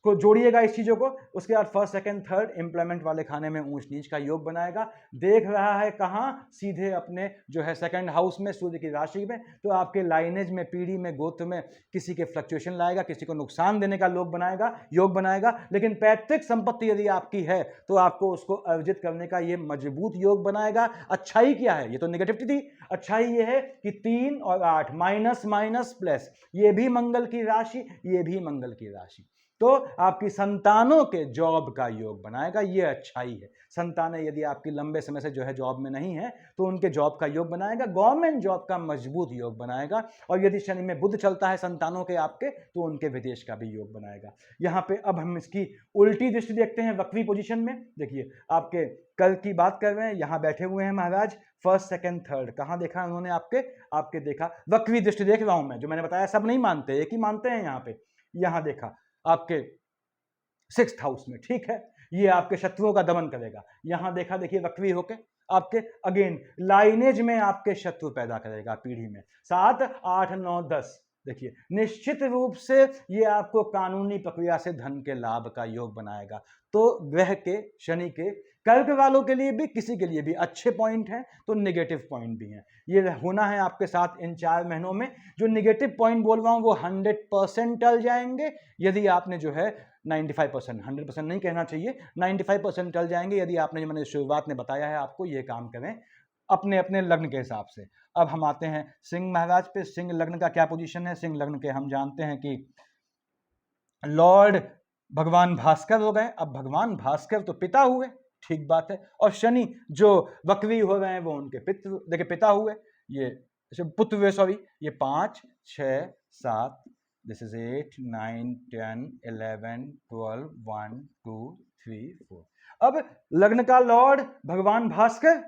को जोड़िएगा इस चीजों को। उसके बाद फर्स्ट सेकंड थर्ड एम्प्लॉयमेंट वाले खाने में ऊंच नीच का योग बनाएगा। देख रहा है कहां, सीधे अपने जो है सेकंड हाउस में, सूर्य की राशि में, तो आपके लाइनेज में, पीढ़ी में, गोत्र में किसी के फ्लक्चुएशन लाएगा, किसी को नुकसान देने का योग बनाएगा। लेकिन पैतृक संपत्ति यदि आपकी है तो आपको उसको अर्जित करने का ये मजबूत योग बनाएगा। अच्छाई क्या है, ये तो नेगेटिविटी थी, अच्छाई ये है कि 3 और 8 माइनस माइनस प्लस, ये भी मंगल की राशि, ये भी मंगल की राशि, तो आपकी संतानों के जॉब का योग बनाएगा, ये अच्छाई है। संतानें यदि आपकी लंबे समय से जो है जॉब में नहीं है तो उनके जॉब का योग बनाएगा, गवर्नमेंट जॉब का मजबूत योग बनाएगा। और यदि शनि में बुध चलता है संतानों के आपके तो उनके विदेश का भी योग बनाएगा। यहाँ पे अब हम इसकी उल्टी दृष्टि देखते हैं वक्री पोजीशन में। देखिए आपके कल की बात कर रहे हैं, यहाँ बैठे हुए हैं महाराज, फर्स्ट सेकंड थर्ड कहाँ देखा उन्होंने आपके देखा, वक्री दृष्टि देख रहा हूं मैं, जो मैंने बताया सब नहीं मानते, एक ही मानते हैं। यहाँ पे यहाँ देखा आपके 6th हाउस में, ठीक है, ये आपके शत्रुओं का दमन करेगा। यहां देखा देखिए वक्री होके आपके अगेन लाइनेज में आपके शत्रु पैदा करेगा पीढ़ी में, 7 8 9 10, देखिए निश्चित रूप से ये आपको कानूनी प्रक्रिया से धन के लाभ का योग बनाएगा। तो ग्रह के, शनि के, कर्क वालों के लिए भी, किसी के लिए भी अच्छे पॉइंट हैं तो नेगेटिव पॉइंट भी हैं। ये होना है आपके साथ इन 4 महीनों में। जो नेगेटिव पॉइंट बोल रहा हूं वो 100% टल जाएंगे यदि आपने जो है 95%, 100% नहीं कहना चाहिए, 95% टल जाएंगे यदि आपने, जो मैंने शुरुआत में बताया है आपको, ये काम करें अपने अपने लग्न के हिसाब से। अब हम आते हैं सिंह महाराज पे। सिंह लग्न का क्या पोजीशन है? सिंह लग्न के हम जानते हैं कि लॉर्ड भगवान भास्कर हो गए। अब भगवान भास्कर तो पिता हुए, ठीक बात है, और शनि जो वक्री हो रहे हैं वो उनके देखिए पिता हुए, ये पुत्र हुए, सॉरी, ये 5 6 7, दिस इज 8 9 10 11 12 1 2 3 4। अब लग्न का लॉर्ड भगवान भास्कर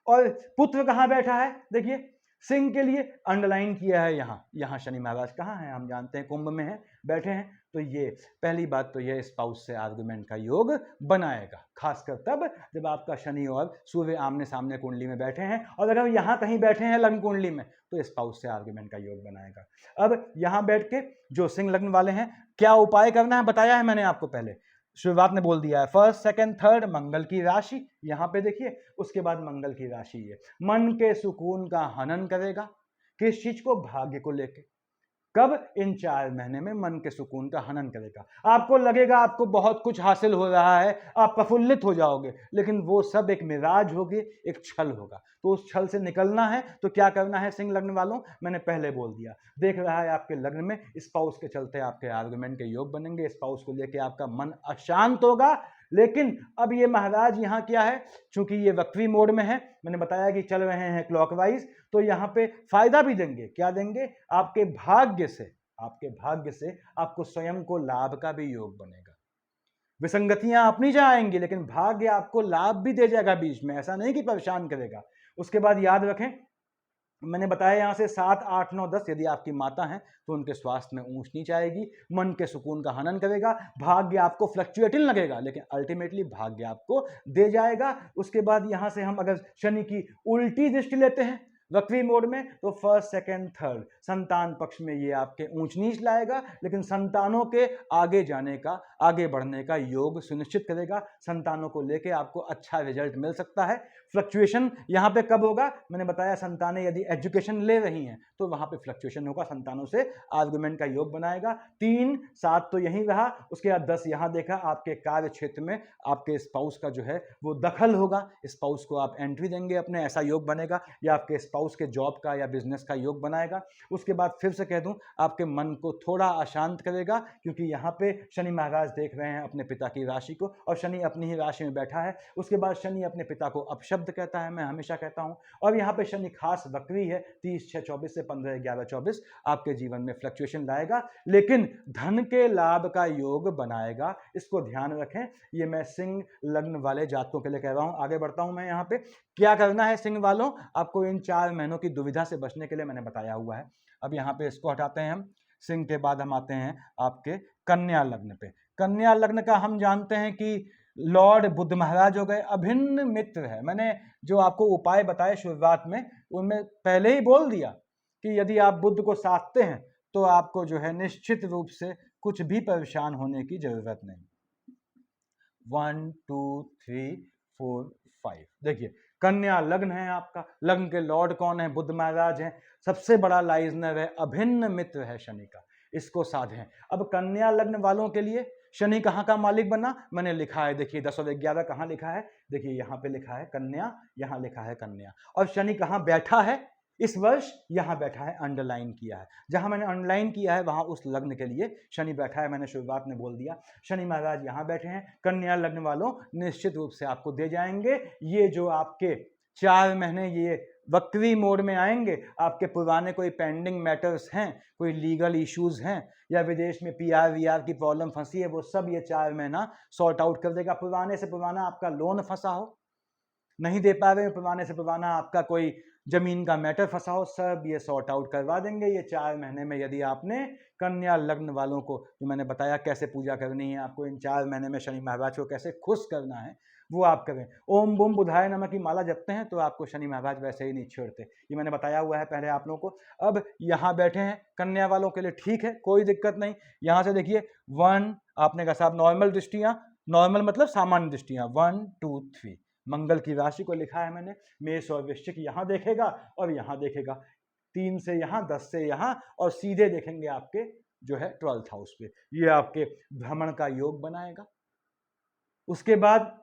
और पुत्र कहाँ बैठा है, देखिए सिंह के लिए अंडरलाइन किया है यहाँ शनि महाराज कहाँ है, हम जानते हैं कुंभ में है, बैठे हैं। तो ये पहली बात तो ये स्पाउस से आर्गुमेंट का योग बनाएगा, खासकर तब जब आपका शनि और सूर्य आमने सामने कुंडली में बैठे हैं, और अगर यहाँ कहीं बैठे हैं लग्न कुंडली में तो स्पाउस से आर्गुमेंट का योग बनाएगा। अब यहाँ बैठ के जो सिंह लग्न वाले हैं क्या उपाय करना है बताया है मैंने आपको, पहले शुरुआत में बोल दिया है, फर्स्ट सेकंड थर्ड मंगल की राशि, यहां पे देखिए उसके बाद मंगल की राशि है, मन के सुकून का हनन करेगा, किस चीज को, भाग्य को लेके। कब, इन 4 महीने में मन के सुकून का हनन करेगा। आपको लगेगा आपको बहुत कुछ हासिल हो रहा है, आप प्रफुल्लित हो जाओगे, लेकिन वो सब एक मिराज होगी, एक छल होगा। तो उस छल से निकलना है तो क्या करना है सिंह लग्न वालों, मैंने पहले बोल दिया। देख रहा है आपके लग्न में स्पाउस के चलते आपके आर्गुमेंट के योग बनेंगे, स्पाउस को लेके आपका मन अशांत होगा। लेकिन अब ये महाराज यहाँ क्या है, चूंकि ये वक्री मोड में है, मैंने बताया कि चल रहे हैं क्लॉकवाइज, तो यहाँ पे फायदा भी देंगे। क्या देंगे, आपके भाग्य से आपको स्वयं को लाभ का भी योग बनेगा। विसंगतियां अपनी जाएंगी लेकिन भाग्य आपको लाभ भी दे जाएगा बीच में, ऐसा नहीं कि परेशान करेगा। उसके बाद याद रखें, मैंने बताया यहाँ से 7, 8, 9, 10 यदि आपकी माता हैं तो उनके स्वास्थ्य में ऊंच नीच आएगी, मन के सुकून का हनन करेगा, भाग्य आपको फ्लक्चुएटिंग लगेगा लेकिन अल्टीमेटली भाग्य आपको दे जाएगा। उसके बाद यहाँ से हम अगर शनि की उल्टी दृष्टि लेते हैं वक्री मोड में, तो फर्स्ट सेकंड थर्ड संतान पक्ष में ये आपके ऊंच नीच लाएगा, लेकिन संतानों के आगे जाने का, आगे बढ़ने का योग सुनिश्चित करेगा। संतानों को लेके आपको अच्छा रिजल्ट मिल सकता है। फ्लक्चुएशन यहाँ पे कब होगा, मैंने बताया संतानें यदि एजुकेशन ले रही हैं तो वहां पे फ्लक्चुएशन होगा, संतानों से आर्गुमेंट का योग बनाएगा। 3, 7 तो यहीं रहा, उसके बाद 10 यहां देखा, आपके कार्य क्षेत्र में आपके स्पाउस का जो है वो दखल होगा, स्पाउस को आप एंट्री देंगे अपने, ऐसा योग बनेगा, या आपके स्पाउस के जॉब का या बिजनेस का योग बनाएगा। उसके बाद फिर से कह दूं, आपके मन को थोड़ा अशांत करेगा, क्योंकि यहाँ पे शनि महाराज देख रहे हैं अपने पिता की राशि को, और शनि अपनी ही राशि में बैठा है। उसके बाद शनि अपने पिता को अपशब्द कहता है, मैं हमेशा कहता हूं, और यहाँ पे शनि खास वक्री है, 30/6/24 से 15/11/24 आपके जीवन में फ्लक्चुएशन लाएगा, लेकिन धन के लाभ का योग बनाएगा। इसको ध्यान रखें, ये मैं सिंह लग्न वाले जातकों के लिए कह रहा हूं। आगे बढ़ता हूं मैं, यहाँ पे क्या करना है सिंह वालों, आपको इन 4 महीनों की दुविधा से बचने के लिए मैंने बताया हुआ है। अब यहाँ पे इसको हटाते हैं हम, सिंह के बाद हम आते हैं आपके कन्या लग्न पे। कन्या लग्न का हम जानते हैं कि लॉर्ड बुध महाराज हो गए, अभिन्न मित्र है। मैंने जो आपको उपाय बताए शुरुआत में, उनमें पहले ही बोल दिया कि यदि आप बुध को साधते हैं तो आपको जो है निश्चित रूप से कुछ भी परेशान होने की जरूरत नहीं। 1 2 3 4 5 देखिए कन्या लग्न है आपका, लग्न के लॉर्ड कौन है, बुध महाराज हैं, सबसे बड़ा लाइजनर है, अभिन्न मित्र है शनि का, इसको साधें। अब कन्या लग्न वालों के लिए शनि कहाँ का मालिक बना, मैंने लिखा है, देखिए 10 और 11 कहाँ लिखा है, देखिए यहाँ पे लिखा है कन्या, यहाँ लिखा है कन्या। और शनि कहाँ बैठा है इस वर्ष, यहाँ बैठा है, अंडरलाइन किया है, जहां मैंने अंडरलाइन किया है वहां उस लग्न के लिए शनि बैठा है। मैंने शुरुआत में बोल दिया, शनि महाराज यहाँ बैठे हैं, कन्या लग्न वालों निश्चित रूप से आपको दे जाएंगे। ये जो आपके 4 महीने ये वक्री मोड में आएंगे, आपके पुराने कोई पेंडिंग मैटर्स हैं, कोई लीगल इश्यूज हैं, या विदेश में PR VR की प्रॉब्लम फंसी है, वो सब ये 4 महीना सॉर्ट आउट कर देगा। पुराने से पुराना आपका लोन फंसा हो, नहीं दे पा रहे, पुराने से पुराना आपका कोई जमीन का मैटर फंसा हो, सब ये सॉर्ट आउट करवा देंगे ये 4 महीने में। यदि आपने कन्या लग्न वालों को, जो मैंने बताया कैसे पूजा करनी है, आपको इन 4 महीने में शनि महाराज को कैसे खुश करना है, वो आप करें। ओम बुम बुधाय नमः की माला जपते हैं तो आपको शनि महाराज वैसे ही नहीं छोड़ते, ये मैंने बताया हुआ है पहले आप लोगों को। अब यहाँ बैठे हैं कन्या वालों के लिए ठीक है, कोई दिक्कत नहीं। यहाँ से देखिए 1 आपने कहा साहब नॉर्मल दृष्टियां, नॉर्मल मतलब सामान्य दृष्टियां, 1 2 3 मंगल की राशि को लिखा है मैंने, मेष और वृश्चिक यहाँ देखेगा और यहाँ देखेगा, 3 से यहाँ, 10 से यहाँ, और सीधे देखेंगे आपके जो है 12th हाउस पे, ये आपके भ्रमण का योग बनाएगा। उसके बाद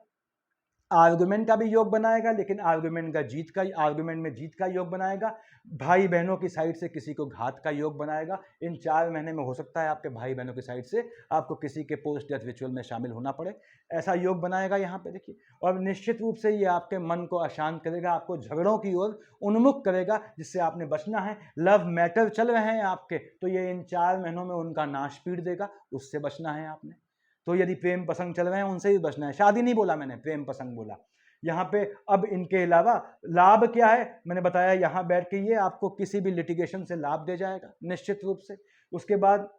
आर्गुमेंट का भी योग बनाएगा, लेकिन आर्गुमेंट में जीत का योग बनाएगा। भाई बहनों की साइड से किसी को घात का योग बनाएगा। इन 4 महीने में हो सकता है आपके भाई बहनों की साइड से आपको किसी के पोस्ट डेथ रिचुअल में शामिल होना पड़े, ऐसा योग बनाएगा यहाँ पे देखिए। और निश्चित रूप से ये आपके मन को अशांत करेगा, आपको झगड़ों की ओर उन्मुख करेगा, जिससे आपने बचना है। लव मैटर चल रहे हैं आपके, तो ये इन 4 महीनों में उनका नाश पीट देगा, उससे बचना है आपने। तो यदि प्रेम प्रसंग चल रहे हैं उनसे ही बचना है, शादी नहीं बोला मैंने, प्रेम प्रसंग बोला। यहाँ पे अब इनके अलावा लाभ क्या है, मैंने बताया यहाँ बैठ के ये आपको किसी भी लिटिगेशन से लाभ दे जाएगा निश्चित रूप से। उसके बाद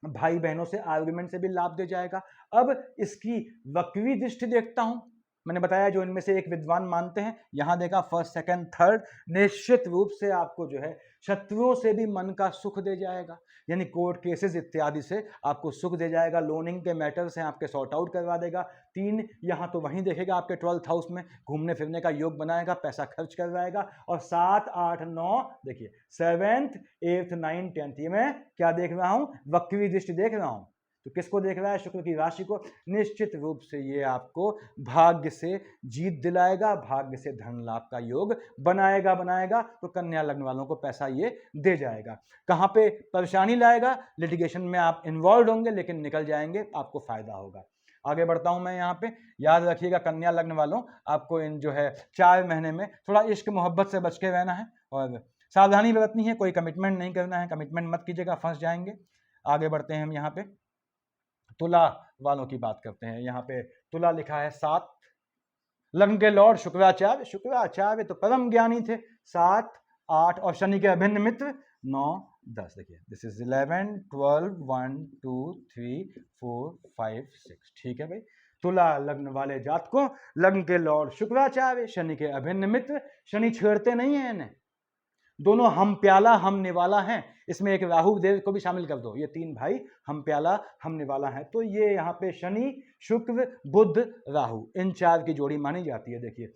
भाई बहनों से आर्गुमेंट से भी लाभ दे जाएगा। अब इसकी वक्री दृष्टि देखता हूं, मैंने बताया जो इनमें से एक विद्वान मानते हैं, यहां देखा फर्स्ट सेकंड थर्ड, निश्चित रूप से आपको जो है शत्रुओं से भी मन का सुख दे जाएगा, यानी कोर्ट केसेस इत्यादि से आपको सुख दे जाएगा, लोनिंग के मैटर से आपके सॉर्ट आउट करवा देगा। 3 यहां तो वहीं देखेगा आपके 12th हाउस में घूमने फिरने का योग बनाएगा, पैसा खर्च करवाएगा। और 7 8 9 देखिए 7th 8th 9th 10th, ये मैं क्या देख रहा हूं, वक्री दृष्टि देख रहा हूं। तो किसको देख रहा है, शुक्र की राशि को। निश्चित रूप से ये आपको भाग्य से जीत दिलाएगा, भाग्य से धन लाभ का योग बनाएगा। तो कन्या लग्न वालों को पैसा ये दे जाएगा। कहां पे परेशानी लाएगा, लिटिगेशन में आप इन्वॉल्व होंगे लेकिन निकल जाएंगे, आपको फायदा होगा। आगे बढ़ता हूं मैं यहाँ पे, याद रखिएगा कन्या लग्न वालों, आपको इन जो है 4 महीने में थोड़ा इश्क मोहब्बत से बच के रहना है और सावधानी बरतनी है, कोई कमिटमेंट नहीं करना है, कमिटमेंट मत कीजिएगा, फंस जाएंगे। आगे बढ़ते हैं हम यहाँ पे तुला वालों की बात करते हैं। यहाँ पे तुला लिखा है 7, लग्न के लॉर्ड शुक्राचार्य तो परम ज्ञानी थे, 7 8 और शनि के अभिन्न मित्र 9 10। देखिए दिस इज 11 12 1 2 3 4 5 6, ठीक है भाई। तुला लग्न वाले जातकों, लग्न के लॉर्ड शुक्राचार्य, शनि के अभिन्न मित्र, शनि छेड़ते नहीं है इन्हें, दोनों हम प्याला हम निवाला हैं। इसमें एक राहु देव को भी शामिल कर दो, ये 3 भाई हम प्याला हम निवाला हैं। तो ये यहाँ पे शनि शुक्र बुध राहु, इन 4 की जोड़ी मानी जाती है। देखिए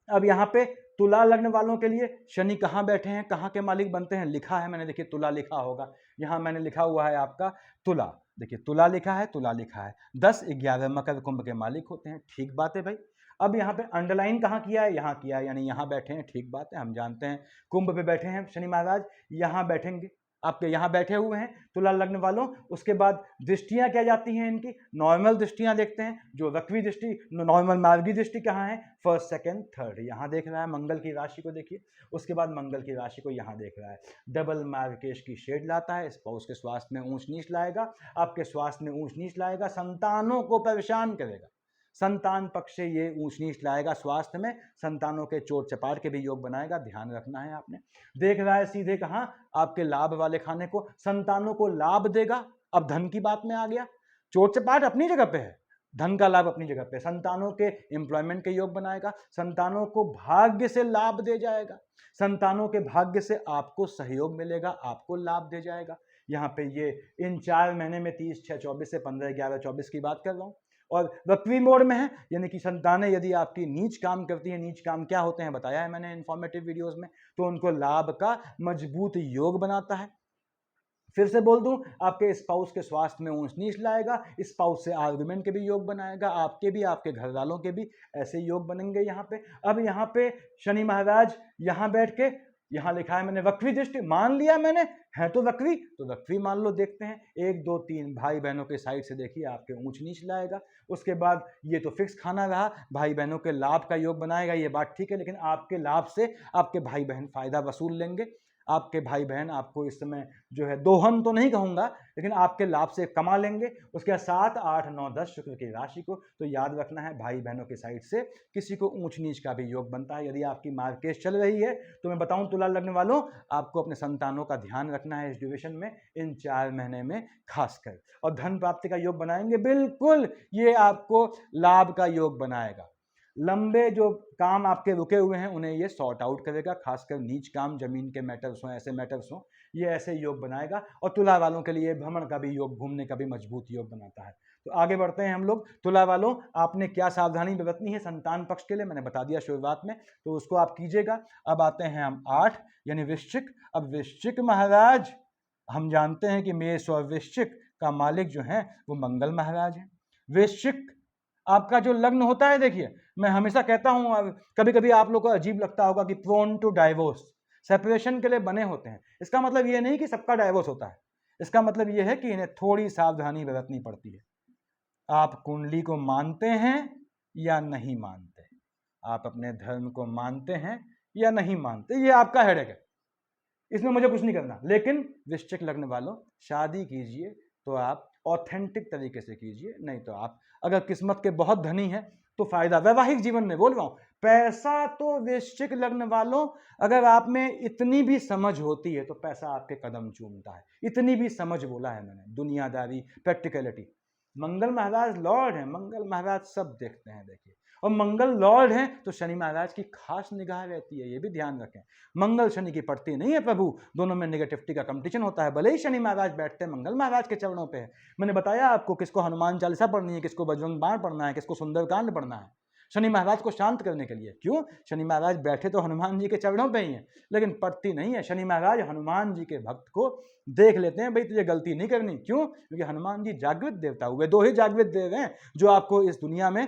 अब यहाँ पे तुला लग्न वालों के लिए शनि कहाँ बैठे हैं, कहाँ के मालिक बनते हैं, लिखा है मैंने, देखिए तुला लिखा होगा, यहाँ मैंने लिखा हुआ है आपका तुला, देखिए तुला लिखा है, तुला लिखा है। 10 11 मकर कुंभ के मालिक होते हैं, ठीक बात है भाई। अब यहाँ पे अंडरलाइन कहाँ किया है, यहाँ किया है, यानी यहाँ बैठे हैं, ठीक बात है, हम जानते हैं कुंभ पे बैठे हैं शनि महाराज, यहाँ बैठेंगे, आपके यहाँ बैठे हुए हैं तुला लग्न वालों। उसके बाद दृष्टियां क्या जाती हैं इनकी, नॉर्मल दृष्टियां देखते हैं, जो वक्री दृष्टि नॉर्मल मार्गी दृष्टि कहाँ है, फर्स्ट सेकंड थर्ड, यहाँ देख रहा है मंगल की राशि को, देखिए उसके बाद मंगल की राशि को यहाँ देख रहा है, डबल मार्केश की शेड लाता है, स्पाउस के स्वास्थ्य में ऊंच नीच लाएगा, आपके स्वास्थ्य में ऊंच नीच लाएगा, संतानों को परेशान करेगा, संतान पक्ष से ये ऊंच नीच लाएगा, स्वास्थ्य में संतानों के चोट चपाट के भी योग बनाएगा, ध्यान रखना है आपने। देख रहा है सीधे कहाँ, आपके लाभ वाले खाने को, संतानों को लाभ देगा। अब धन की बात में आ गया, चोट चपाट अपनी जगह पे है, धन का लाभ अपनी जगह पे, संतानों के एम्प्लॉयमेंट के योग बनाएगा, संतानों को भाग्य से लाभ दे जाएगा, संतानों के भाग्य से आपको सहयोग मिलेगा, आपको लाभ दे जाएगा। यहाँ पे ये इन 4 महीने में 30 6 24 से 15 11 24 की बात कर रहा हूँ, और वक्री मोड में है, यानी कि संतानें यदि आपकी नीच काम करती है, नीच काम क्या होते हैं बताया है मैंने इन्फॉर्मेटिव वीडियोस में, तो उनको लाभ का मजबूत योग बनाता है। फिर से बोल दूं, आपके स्पाउस के स्वास्थ्य में ऊंच नीच लाएगा, स्पाउस से आर्गुमेंट के भी योग बनाएगा, आपके भी आपके घर वालों के भी ऐसे योग बनेंगे यहाँ पे। अब यहाँ पे शनि महाराज यहाँ बैठ के, यहाँ लिखा है मैंने वक्री दृष्टि, मान लिया मैंने, है तो वक्री मान लो। देखते हैं 1 2 3 भाई बहनों के साइड से देखिए आपके ऊंच नीच लाएगा। उसके बाद ये तो फिक्स खाना रहा, भाई बहनों के लाभ का योग बनाएगा, ये बात ठीक है, लेकिन आपके लाभ से आपके भाई बहन फायदा वसूल लेंगे, आपके भाई बहन आपको इस समय जो है दोहन तो नहीं कहूँगा, लेकिन आपके लाभ से कमा लेंगे। उसके बाद 7 8 9 10 शुक्र की राशि को, तो याद रखना है भाई बहनों की साइड से किसी को ऊंच नीच का भी योग बनता है। यदि आपकी मार्केट चल रही है तो मैं बताऊं तुला लग्न वालों, आपको अपने संतानों का ध्यान रखना है इस ड्यूरेशन में, इन 4 महीने में खासकर, और धन प्राप्ति का योग बनाएंगे, बिल्कुल ये आपको लाभ का योग बनाएगा। लंबे जो काम आपके रुके हुए हैं उन्हें ये सॉर्ट आउट करेगा, खासकर नीच काम, जमीन के मैटर्स हों, ऐसे मैटर्स हों, ये ऐसे योग बनाएगा। और तुला वालों के लिए भ्रमण का भी योग, घूमने का भी मजबूत योग बनाता है। तो आगे बढ़ते हैं हम लोग। तुला वालों, आपने क्या सावधानी बरतनी है संतान पक्ष के लिए मैंने बता दिया शुरुआत में, तो उसको आप कीजिएगा। अब आते हैं हम 8 यानी वृश्चिक। अब वृश्चिक महाराज, हम जानते हैं कि मेष और वृश्चिक का मालिक जो है वो मंगल महाराज है। वृश्चिक आपका जो लग्न होता है, देखिए मैं हमेशा कहता हूं, कभी कभी आप लोग को अजीब लगता होगा कि प्रोन टू डाइवोर्स, सेपरेशन के लिए बने होते हैं। इसका मतलब ये नहीं कि सबका डाइवोर्स होता है, इसका मतलब ये है कि इन्हें थोड़ी सावधानी बरतनी पड़ती है। आप कुंडली को मानते हैं या नहीं मानते, आप अपने धर्म को मानते हैं या नहीं मानते, ये आपका हेडेक है, इसमें मुझे कुछ नहीं करना। लेकिन वृश्चिक लग्न वालों, शादी कीजिए तो आप ऑथेंटिक तरीके से कीजिए, नहीं तो आप अगर किस्मत के बहुत धनी हैं तो फायदा। वैवाहिक जीवन में बोल रहा हूं, पैसा तो वृश्चिक लग्न वालों, अगर आप में इतनी भी समझ होती है तो पैसा आपके कदम चूमता है। इतनी भी समझ बोला है मैंने, दुनियादारी, प्रैक्टिकलिटी। मंगल महाराज लॉर्ड हैं, मंगल महाराज सब देखते हैं, देखिए। और मंगल लॉर्ड हैं तो शनि महाराज की खास निगाह रहती है, ये भी ध्यान रखें। मंगल शनि की पड़ती नहीं है प्रभु, दोनों में नेगेटिविटी का कंपटीशन होता है। भले ही शनि महाराज बैठते हैं मंगल महाराज के चरणों पे है। मैंने बताया आपको किसको हनुमान चालीसा पढ़नी है, किसको बजरंग बाण पढ़ना है, किसको सुंदरकांड पढ़ना है, शनि महाराज को शांत करने के लिए। क्यों? शनि महाराज बैठे तो हनुमान जी के चरणों पे ही हैं, लेकिन पड़ती नहीं है। शनि महाराज हनुमान जी के भक्त को देख लेते हैं, भाई तुझे गलती नहीं करनी। क्यों? क्योंकि हनुमान जी जागृत देवता हुए, दो ही जागृत देव हैं जो आपको इस दुनिया में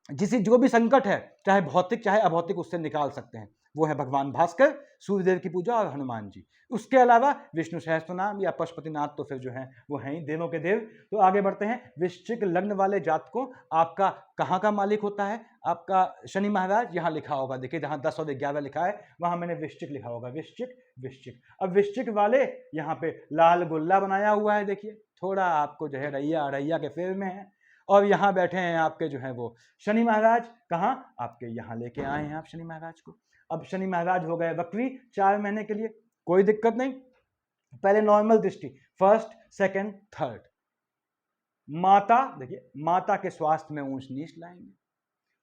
जो भी संकट है, चाहे भौतिक चाहे अभौतिक, उससे निकाल सकते हैं। वो है भगवान भास्कर, सूर्यदेव की पूजा और हनुमान जी। उसके अलावा विष्णु सहस्त्रनाम या पशुपतिनाथ तो फिर जो है वो हैं ही देवों के देव। तो आगे बढ़ते हैं। वृश्चिक लग्न वाले जातकों, आपका कहाँ का मालिक होता है? आपका शनि महाराज। यहाँ लिखा होगा, देखिए जहाँ 10 और 11 लिखा है वहां मैंने वृश्चिक लिखा होगा, वृश्चिक वृश्चिक। अब वृश्चिक वाले यहाँ पे लाल गुल्ला बनाया हुआ है, देखिए थोड़ा आपको जो है रैया अरैया के फेर में है। और यहाँ बैठे हैं आपके जो है वो शनि महाराज। कहाँ? आपके यहाँ लेके आए हैं आप शनि महाराज को। अब शनि महाराज हो गए वक्री 4 महीने के लिए, कोई दिक्कत नहीं। पहले नॉर्मल दृष्टि, फर्स्ट सेकंड थर्ड। माता, देखिए माता के स्वास्थ्य में ऊंच नीच लाएंगे।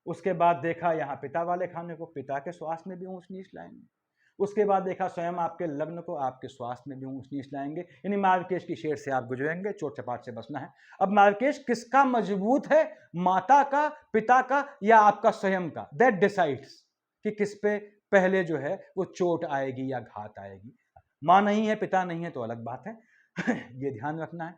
उसके बाद देखा यहाँ पिता वाले खाने को, पिता के स्वास्थ्य में भी ऊंच नीच लाएंगे। उसके बाद देखा स्वयं आपके लग्न को, आपके स्वास्थ्य में भी ऊंच नीच लाएंगे। यानी मार्केश की शेर से आप गुजरेंगे, चोट चपाट से बचना है। अब मार्केश किसका मजबूत है? माता का, पिता का, या आपका स्वयं का? दैट डिसाइड्स कि किस पे पहले जो है वो चोट आएगी या घात आएगी। मां नहीं है, पिता नहीं है तो अलग बात है ये ध्यान रखना है।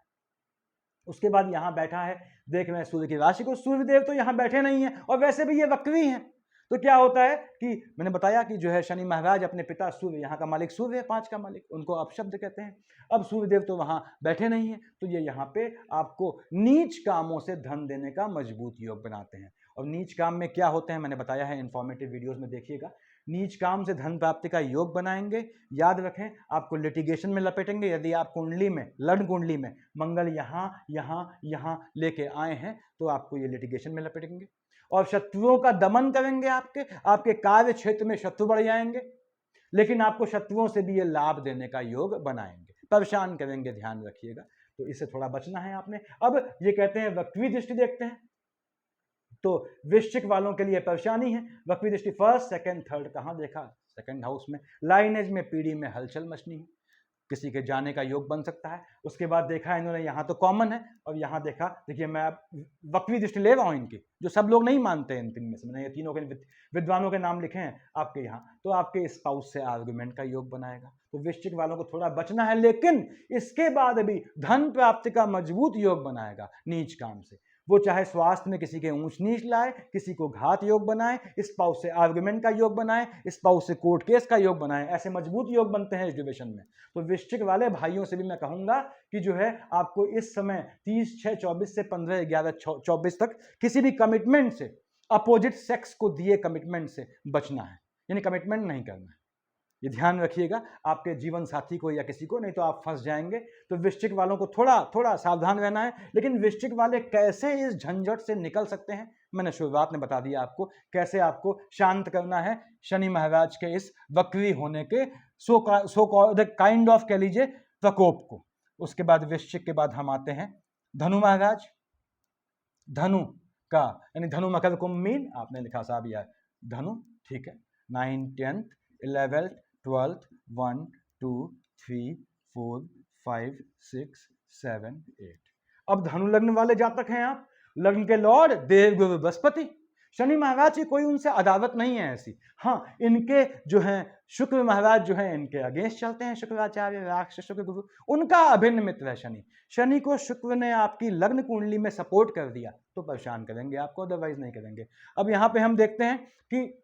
उसके बाद यहां बैठा है, देख मैं सूर्य की राशि को, सूर्यदेव तो यहां बैठे नहीं है और वैसे भी ये वक्री हैं। तो क्या होता है कि मैंने बताया कि जो है शनि महाराज अपने पिता सूर्य, यहाँ का मालिक सूर्य है, 5 का मालिक, उनको अपशब्द कहते हैं। अब सूर्यदेव तो वहां बैठे नहीं है, तो ये यहाँ पे आपको नीच कामों से धन देने का मजबूत योग बनाते हैं। और नीच काम में क्या होते हैं मैंने बताया है, इंफॉर्मेटिव वीडियोस में देखिएगा। नीच काम से धन प्राप्ति का योग बनाएंगे। याद रखें, आपको लिटिगेशन में लपेटेंगे। यदि आप कुंडली में, लग्न कुंडली में मंगल यहाँ यहाँ यहाँ लेके आए हैं तो आपको ये लिटिगेशन में लपेटेंगे। और शत्रुओं का दमन करेंगे। आपके कार्य क्षेत्र में शत्रु बढ़ जाएंगे, लेकिन आपको शत्रुओं से भी ये लाभ देने का योग बनाएंगे, परेशान करेंगे, ध्यान रखिएगा। तो इससे थोड़ा बचना है आपने। अब ये कहते हैं वक्री दृष्टि देखते हैं, तो वृश्चिक वालों के लिए परेशानी है। वक्री दृष्टि फर्स्ट सेकंड थर्ड कहां देखा? सेकंड हाउस में। लाइनेज में, पीढ़ी में हलचल मचनी है, किसी के जाने का योग बन सकता है। उसके बाद देखा इन्होंने, यहाँ तो कॉमन है, और यहाँ देखा, देखिए मैं वक्री दृष्टि ले रहा हूँ इनकी, जो सब लोग नहीं मानते हैं। इन तीन में से मैंने ये तीनों के विद्वानों के नाम लिखे हैं आपके यहाँ। तो आपके स्पाउस से आर्गुमेंट का योग बनाएगा। तो वृश्चिक वालों को थोड़ा बचना है, लेकिन इसके बाद भी धन प्राप्ति का मजबूत योग बनाएगा नीच काम से। वो चाहे स्वास्थ्य में किसी के ऊंच नीच लाए, किसी को घात योग बनाए, स्पाउस से आर्गुमेंट का योग बनाए, स्पाउस से कोर्ट केस का योग बनाए, ऐसे मजबूत योग बनते हैं इस डिविजन में। तो वृश्चिक वाले भाइयों से भी मैं कहूंगा कि जो है आपको इस समय 30/6/24 से 15/11/24 तक किसी भी कमिटमेंट से, अपोजिट सेक्स को दिए कमिटमेंट से बचना है। यानी कमिटमेंट नहीं करना है, ये ध्यान रखिएगा, आपके जीवन साथी को या किसी को, नहीं तो आप फंस जाएंगे। तो वृश्चिक वालों को थोड़ा सावधान रहना है। लेकिन वृश्चिक वाले कैसे इस झंझट से निकल सकते हैं, मैंने शुरुआत में बता दिया आपको, कैसे आपको शांत करना है शनि महाराज के इस वक्री होने के काइंड ऑफ कह लीजिए प्रकोप को। उसके बाद वृश्चिक के बाद हम आते हैं धनु महाराज। धनु का यानी धनु मकर कुंभ मीन, आपने लिखा साहब यार धनु, ठीक है। 9th 10th 11th 12th 1 2 3 4 5 6 7 8। अब धनु लग्न वाले जातक हैं आप, लग्न के लॉर्ड देव गुरु बृहस्पति। शनि महाराज की कोई उनसे अदावत नहीं है ऐसी। हाँ, इनके जो हैं शुक्र महाराज जो हैं इनके अगेंस्ट चलते हैं, शुक्राचार्य राक्षस शुक्र गुरु, उनका अभिन्न मित्र है शनि। शनि को शुक्र ने आपकी लग्न कुंडली में सपोर्ट कर दिया तो परेशान करेंगे आपको, अदरवाइज नहीं करेंगे। अब यहां पे हम देखते हैं कि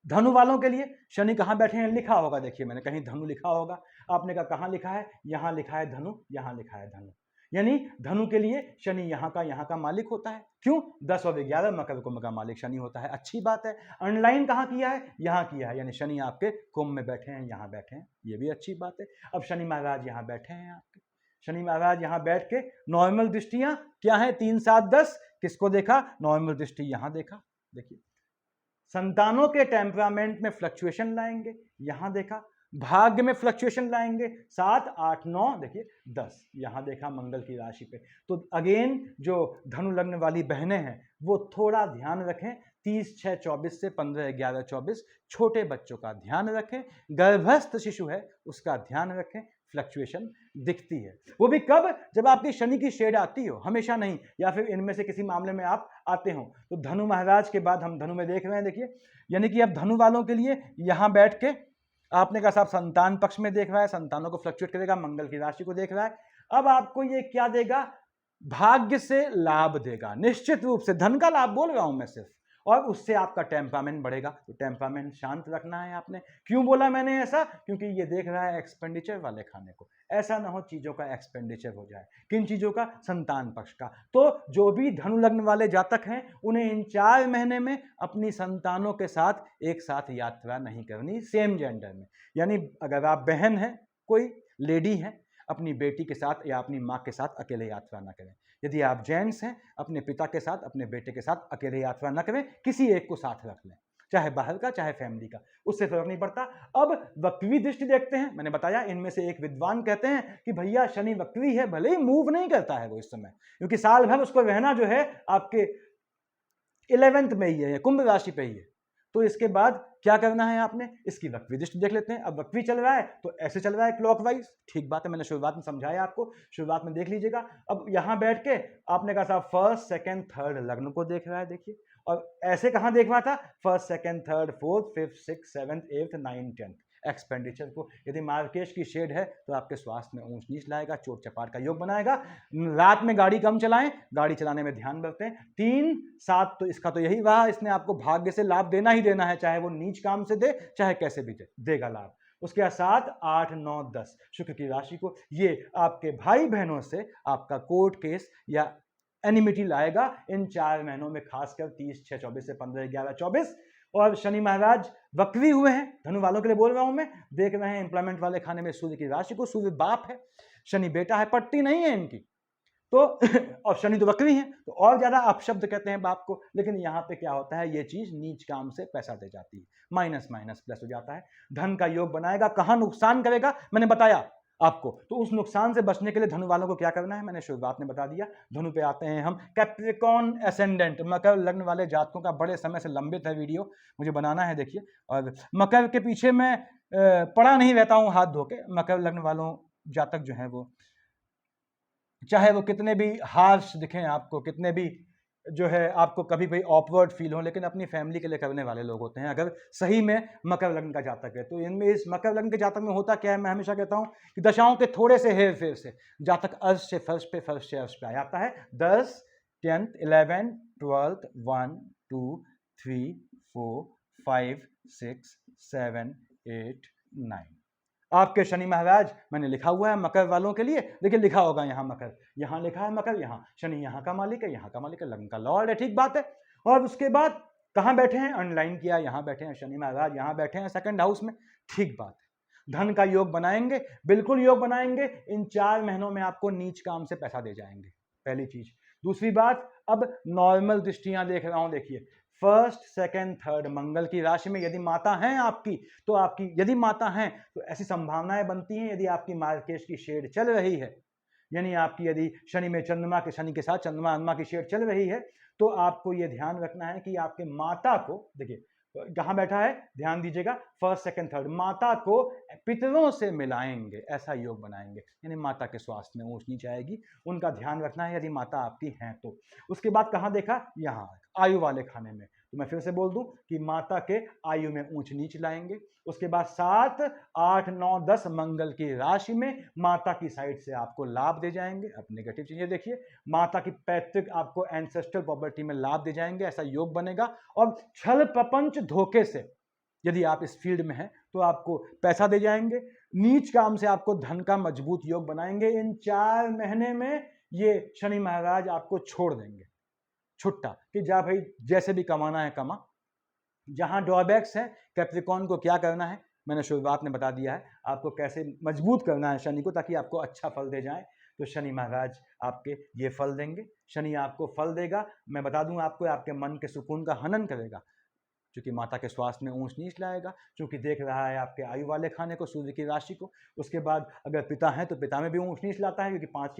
धनु वालों के लिए शनि कहां बैठे हैं, लिखा होगा, देखिए मैंने कहीं धनु लिखा होगा, आपने कहा कहां लिखा है, यहां लिखा है धनु, यहां लिखा है धनु। यानी धनु के लिए शनि यहाँ का मालिक होता है। क्यों? 10 और 11 मकर कुंभ का मालिक शनि होता है, अच्छी बात है। अंडरलाइन कहाँ किया है? यहाँ किया है, यानी शनि आपके कुंभ में बैठे हैं, यहाँ बैठे हैं, ये भी अच्छी बात है। अब शनि महाराज यहाँ बैठे हैं आपके, शनि महाराज यहाँ बैठ के नॉर्मल दृष्टियां क्या है 3, 7, 10 किसको देखा, नॉर्मल दृष्टि यहां देखा। देखिए संतानों के टेम्परामेंट में फ्लक्चुएशन लाएंगे, यहां देखा भाग्य में फ्लक्चुएशन लाएंगे 7, 8, 9 देखिए 10 यहां देखा मंगल की राशि पे। तो अगेन जो धनु लग्न वाली बहनें हैं वो थोड़ा ध्यान रखें 30/6/24 से 15/11/24 छोटे बच्चों का ध्यान रखें, गर्भस्थ शिशु है उसका ध्यान रखें, फ्लक्चुएशन दिखती है। वो भी कब, जब आपकी शनि की शेड आती हो, हमेशा नहीं, या फिर इनमें से किसी मामले में आप आते हो। तो धनु महाराज के बाद हम धनु में देख रहे हैं, देखिए यानी कि अब धनु वालों के लिए यहां बैठ के आपने कहा साहब संतान पक्ष में देख रहा है, संतानों को फ्लक्चुएट करेगा, मंगल की राशि को देख रहा है। अब आपको ये क्या देगा, भाग्य से लाभ देगा, निश्चित रूप से धन का लाभ बोल रहा हूं मैं सिर्फ, और उससे आपका टेम्परामेंट बढ़ेगा। तो टेम्परामेंट शांत रखना है आपने। क्यों बोला मैंने ऐसा, क्योंकि ये देख रहा है एक्सपेंडिचर वाले खाने को, ऐसा ना हो चीजों का एक्सपेंडिचर हो जाए। किन चीजों का, संतान पक्ष का। तो जो भी धनु लग्न वाले जातक हैं उन्हें इन 4 महीने में अपनी संतानों के साथ एक साथ यात्रा नहीं करनी, सेम जेंडर में। यानी अगर आप बहन हैं, कोई लेडी है, अपनी बेटी के साथ या अपनी माँ के साथ अकेले यात्रा ना करें। यदि आप जेंट्स हैं, अपने पिता के साथ, अपने बेटे के साथ अकेले यात्रा न करें, किसी एक को साथ रख लें, चाहे बाहर का चाहे फैमिली का, उससे फर्क नहीं पड़ता। अब वक्री दृष्टि देखते हैं। मैंने बताया इनमें से एक विद्वान कहते हैं कि भैया शनि वक्री है, भले ही मूव नहीं करता है वो इस समय, क्योंकि साल भर उसको रहना जो है आपके 11th में ही है, कुंभ राशि पे ही है। तो इसके बाद क्या करना है आपने, इसकी वक्री दृष्टि देख लेते हैं। अब वक्री चल रहा है तो ऐसे चल रहा है क्लॉकवाइज, ठीक बात है, मैंने शुरुआत में समझाया आपको, शुरुआत में देख लीजिएगा। अब यहां बैठ के आपने कहा साहब फर्स्ट, सेकंड, थर्ड लग्न को देख रहा है, देखिए। और ऐसे कहां देख रहा था, first, second, third, fourth, fifth, six, seventh, 8th, 9th, 10th expenditure को। यदि मार्केश की शेड है तो आपके स्वास्थ्य में ऊंच नीच लाएगा, चोट चपाट का योग बनाएगा। रात में गाड़ी कम चलाएं, गाड़ी चलाने में ध्यान रखते हैं। 3, 7 तो इसका तो यही रहा, इसने आपको भाग्य से लाभ देना ही देना है, चाहे वो नीच काम से दे चाहे कैसे भी दे, देगा लाभ। उसके बाद 7, 8, 9, 10 शुक्र की राशि को, ये आपके भाई बहनों से आपका कोर्ट केस या एनिमिटी लाएगा इन 4 महीनों में, खासकर 30/6/24 से 15/11/24। और शनि महाराज वक्री हुए हैं, धनु वालों के लिए बोल रहा हूं मैं, देख रहे हैं एम्प्लॉयमेंट वाले खाने में सूर्य की राशि को, सूर्य बाप है, शनि बेटा है, पट्टी नहीं है इनकी। तो और शनि तो वक्री है तो और ज्यादा अपशब्द कहते हैं बाप को। लेकिन यहाँ पे क्या होता है, ये चीज नीच काम से पैसा दे जाती है, माइनस माइनस प्लस हो जाता है। धन का योग बनाएगा, कहां नुकसान करेगा मैंने बताया आपको। तो उस नुकसान से बचने के लिए धनु वालों को क्या करना है मैंने शुरुआत में बता दिया। धनु पे आते हैं हम, कैप्रिकॉर्न एसेंडेंट, मकर लग्न वाले जातकों का बड़े समय से लंबित है वीडियो, मुझे बनाना है, देखिए। और मकर के पीछे मैं पड़ा नहीं रहता हूं हाथ धो के। मकर लग्न वालों जातक जो है वो, चाहे वो कितने भी हार्श दिखें आपको, कितने भी जो है आपको कभी भी ऑकवर्ड फील हो, लेकिन अपनी फैमिली के लिए करने वाले लोग होते हैं अगर सही में मकर लग्न का जातक है। तो इनमें इस मकर लग्न के जातक में होता क्या है, मैं हमेशा कहता हूं कि दशाओं के थोड़े से हेर फेर से जातक अर्श से फर्श पे, फर्श से अर्श पे आ जाता है। 10, 10th, 11th, 12th, 1, 2, 3, 4, 5, 6, 7, 8, 9 आपके शनि महाराज मैंने लिखा हुआ है मकर वालों के लिए, देखिए लिखा होगा यहाँ मकर, यहाँ लिखा है मकर, यहाँ शनि यहाँ का मालिक है, यहाँ का मालिक है, लग्न का लॉर्ड है, ठीक बात है। और उसके बाद कहाँ बैठे हैं, अंडरलाइन किया, यहाँ बैठे हैं शनि महाराज, यहाँ बैठे हैं 2nd हाउस में, ठीक बात है। धन का योग बनाएंगे, बिल्कुल योग बनाएंगे। इन 4 महीनों में आपको नीच काम से पैसा दे जाएंगे, पहली चीज। दूसरी बात, अब नॉर्मल दृष्टियां देख रहा हूं, देखिए फर्स्ट, सेकंड, थर्ड मंगल की राशि में यदि माता हैं आपकी, तो आपकी यदि माता हैं तो ऐसी संभावनाएं बनती हैं, यदि आपकी मार्केश की शेड चल रही है, यानी आपकी यदि शनि में चंद्रमा के, शनि के साथ चंद्रमा अन्मा की शेड चल रही है, तो आपको यह ध्यान रखना है कि आपके माता को, देखिए कहां बैठा है ध्यान दीजिएगा, फर्स्ट, सेकंड, थर्ड, माता को पितरों से मिलाएंगे, ऐसा योग बनाएंगे, यानी माता के स्वास्थ्य में ऊंच नीच आएगी, उनका ध्यान रखना है यदि माता आपकी हैं तो। उसके बाद कहां देखा, यहां आयु वाले खाने में, तो मैं फिर से बोल दूं कि माता के आयु में ऊंच नीच लाएंगे। उसके बाद 7, 8, 9, 10 मंगल की राशि में माता की साइड से आपको लाभ दे जाएंगे। अब नेगेटिव चीजें देखिए, माता की पैतृक आपको एंसेस्ट्रल प्रॉपर्टी में लाभ दे जाएंगे, ऐसा योग बनेगा। और छल प्रपंच धोखे से यदि आप इस फील्ड में हैं तो आपको पैसा दे जाएंगे, नीच काम से आपको धन का मजबूत योग बनाएंगे। इन 4 महीने में ये शनि महाराज आपको छोड़ देंगे छुट्टा कि जा भाई जैसे भी कमाना है कमा। जहां ड्रॉबैक्स है, कैप्रिकॉर्न को क्या करना है मैंने शुरुआत में बता दिया है, आपको कैसे मजबूत करना है शनि को ताकि आपको अच्छा फल दे जाए। तो शनि महाराज आपके ये फल देंगे। शनि आपको फल देगा, मैं बता दूं आपको, आपके मन के सुकून का हनन करेगा, क्योंकि माता के स्वास्थ्य में ऊंच नीच लाएगा, क्योंकि देख रहा है आपके आयु वाले खाने को, सूर्य की राशि को। उसके बाद अगर पिता हैं तो पिता में भी ऊंच नीच लाता है, क्योंकि 5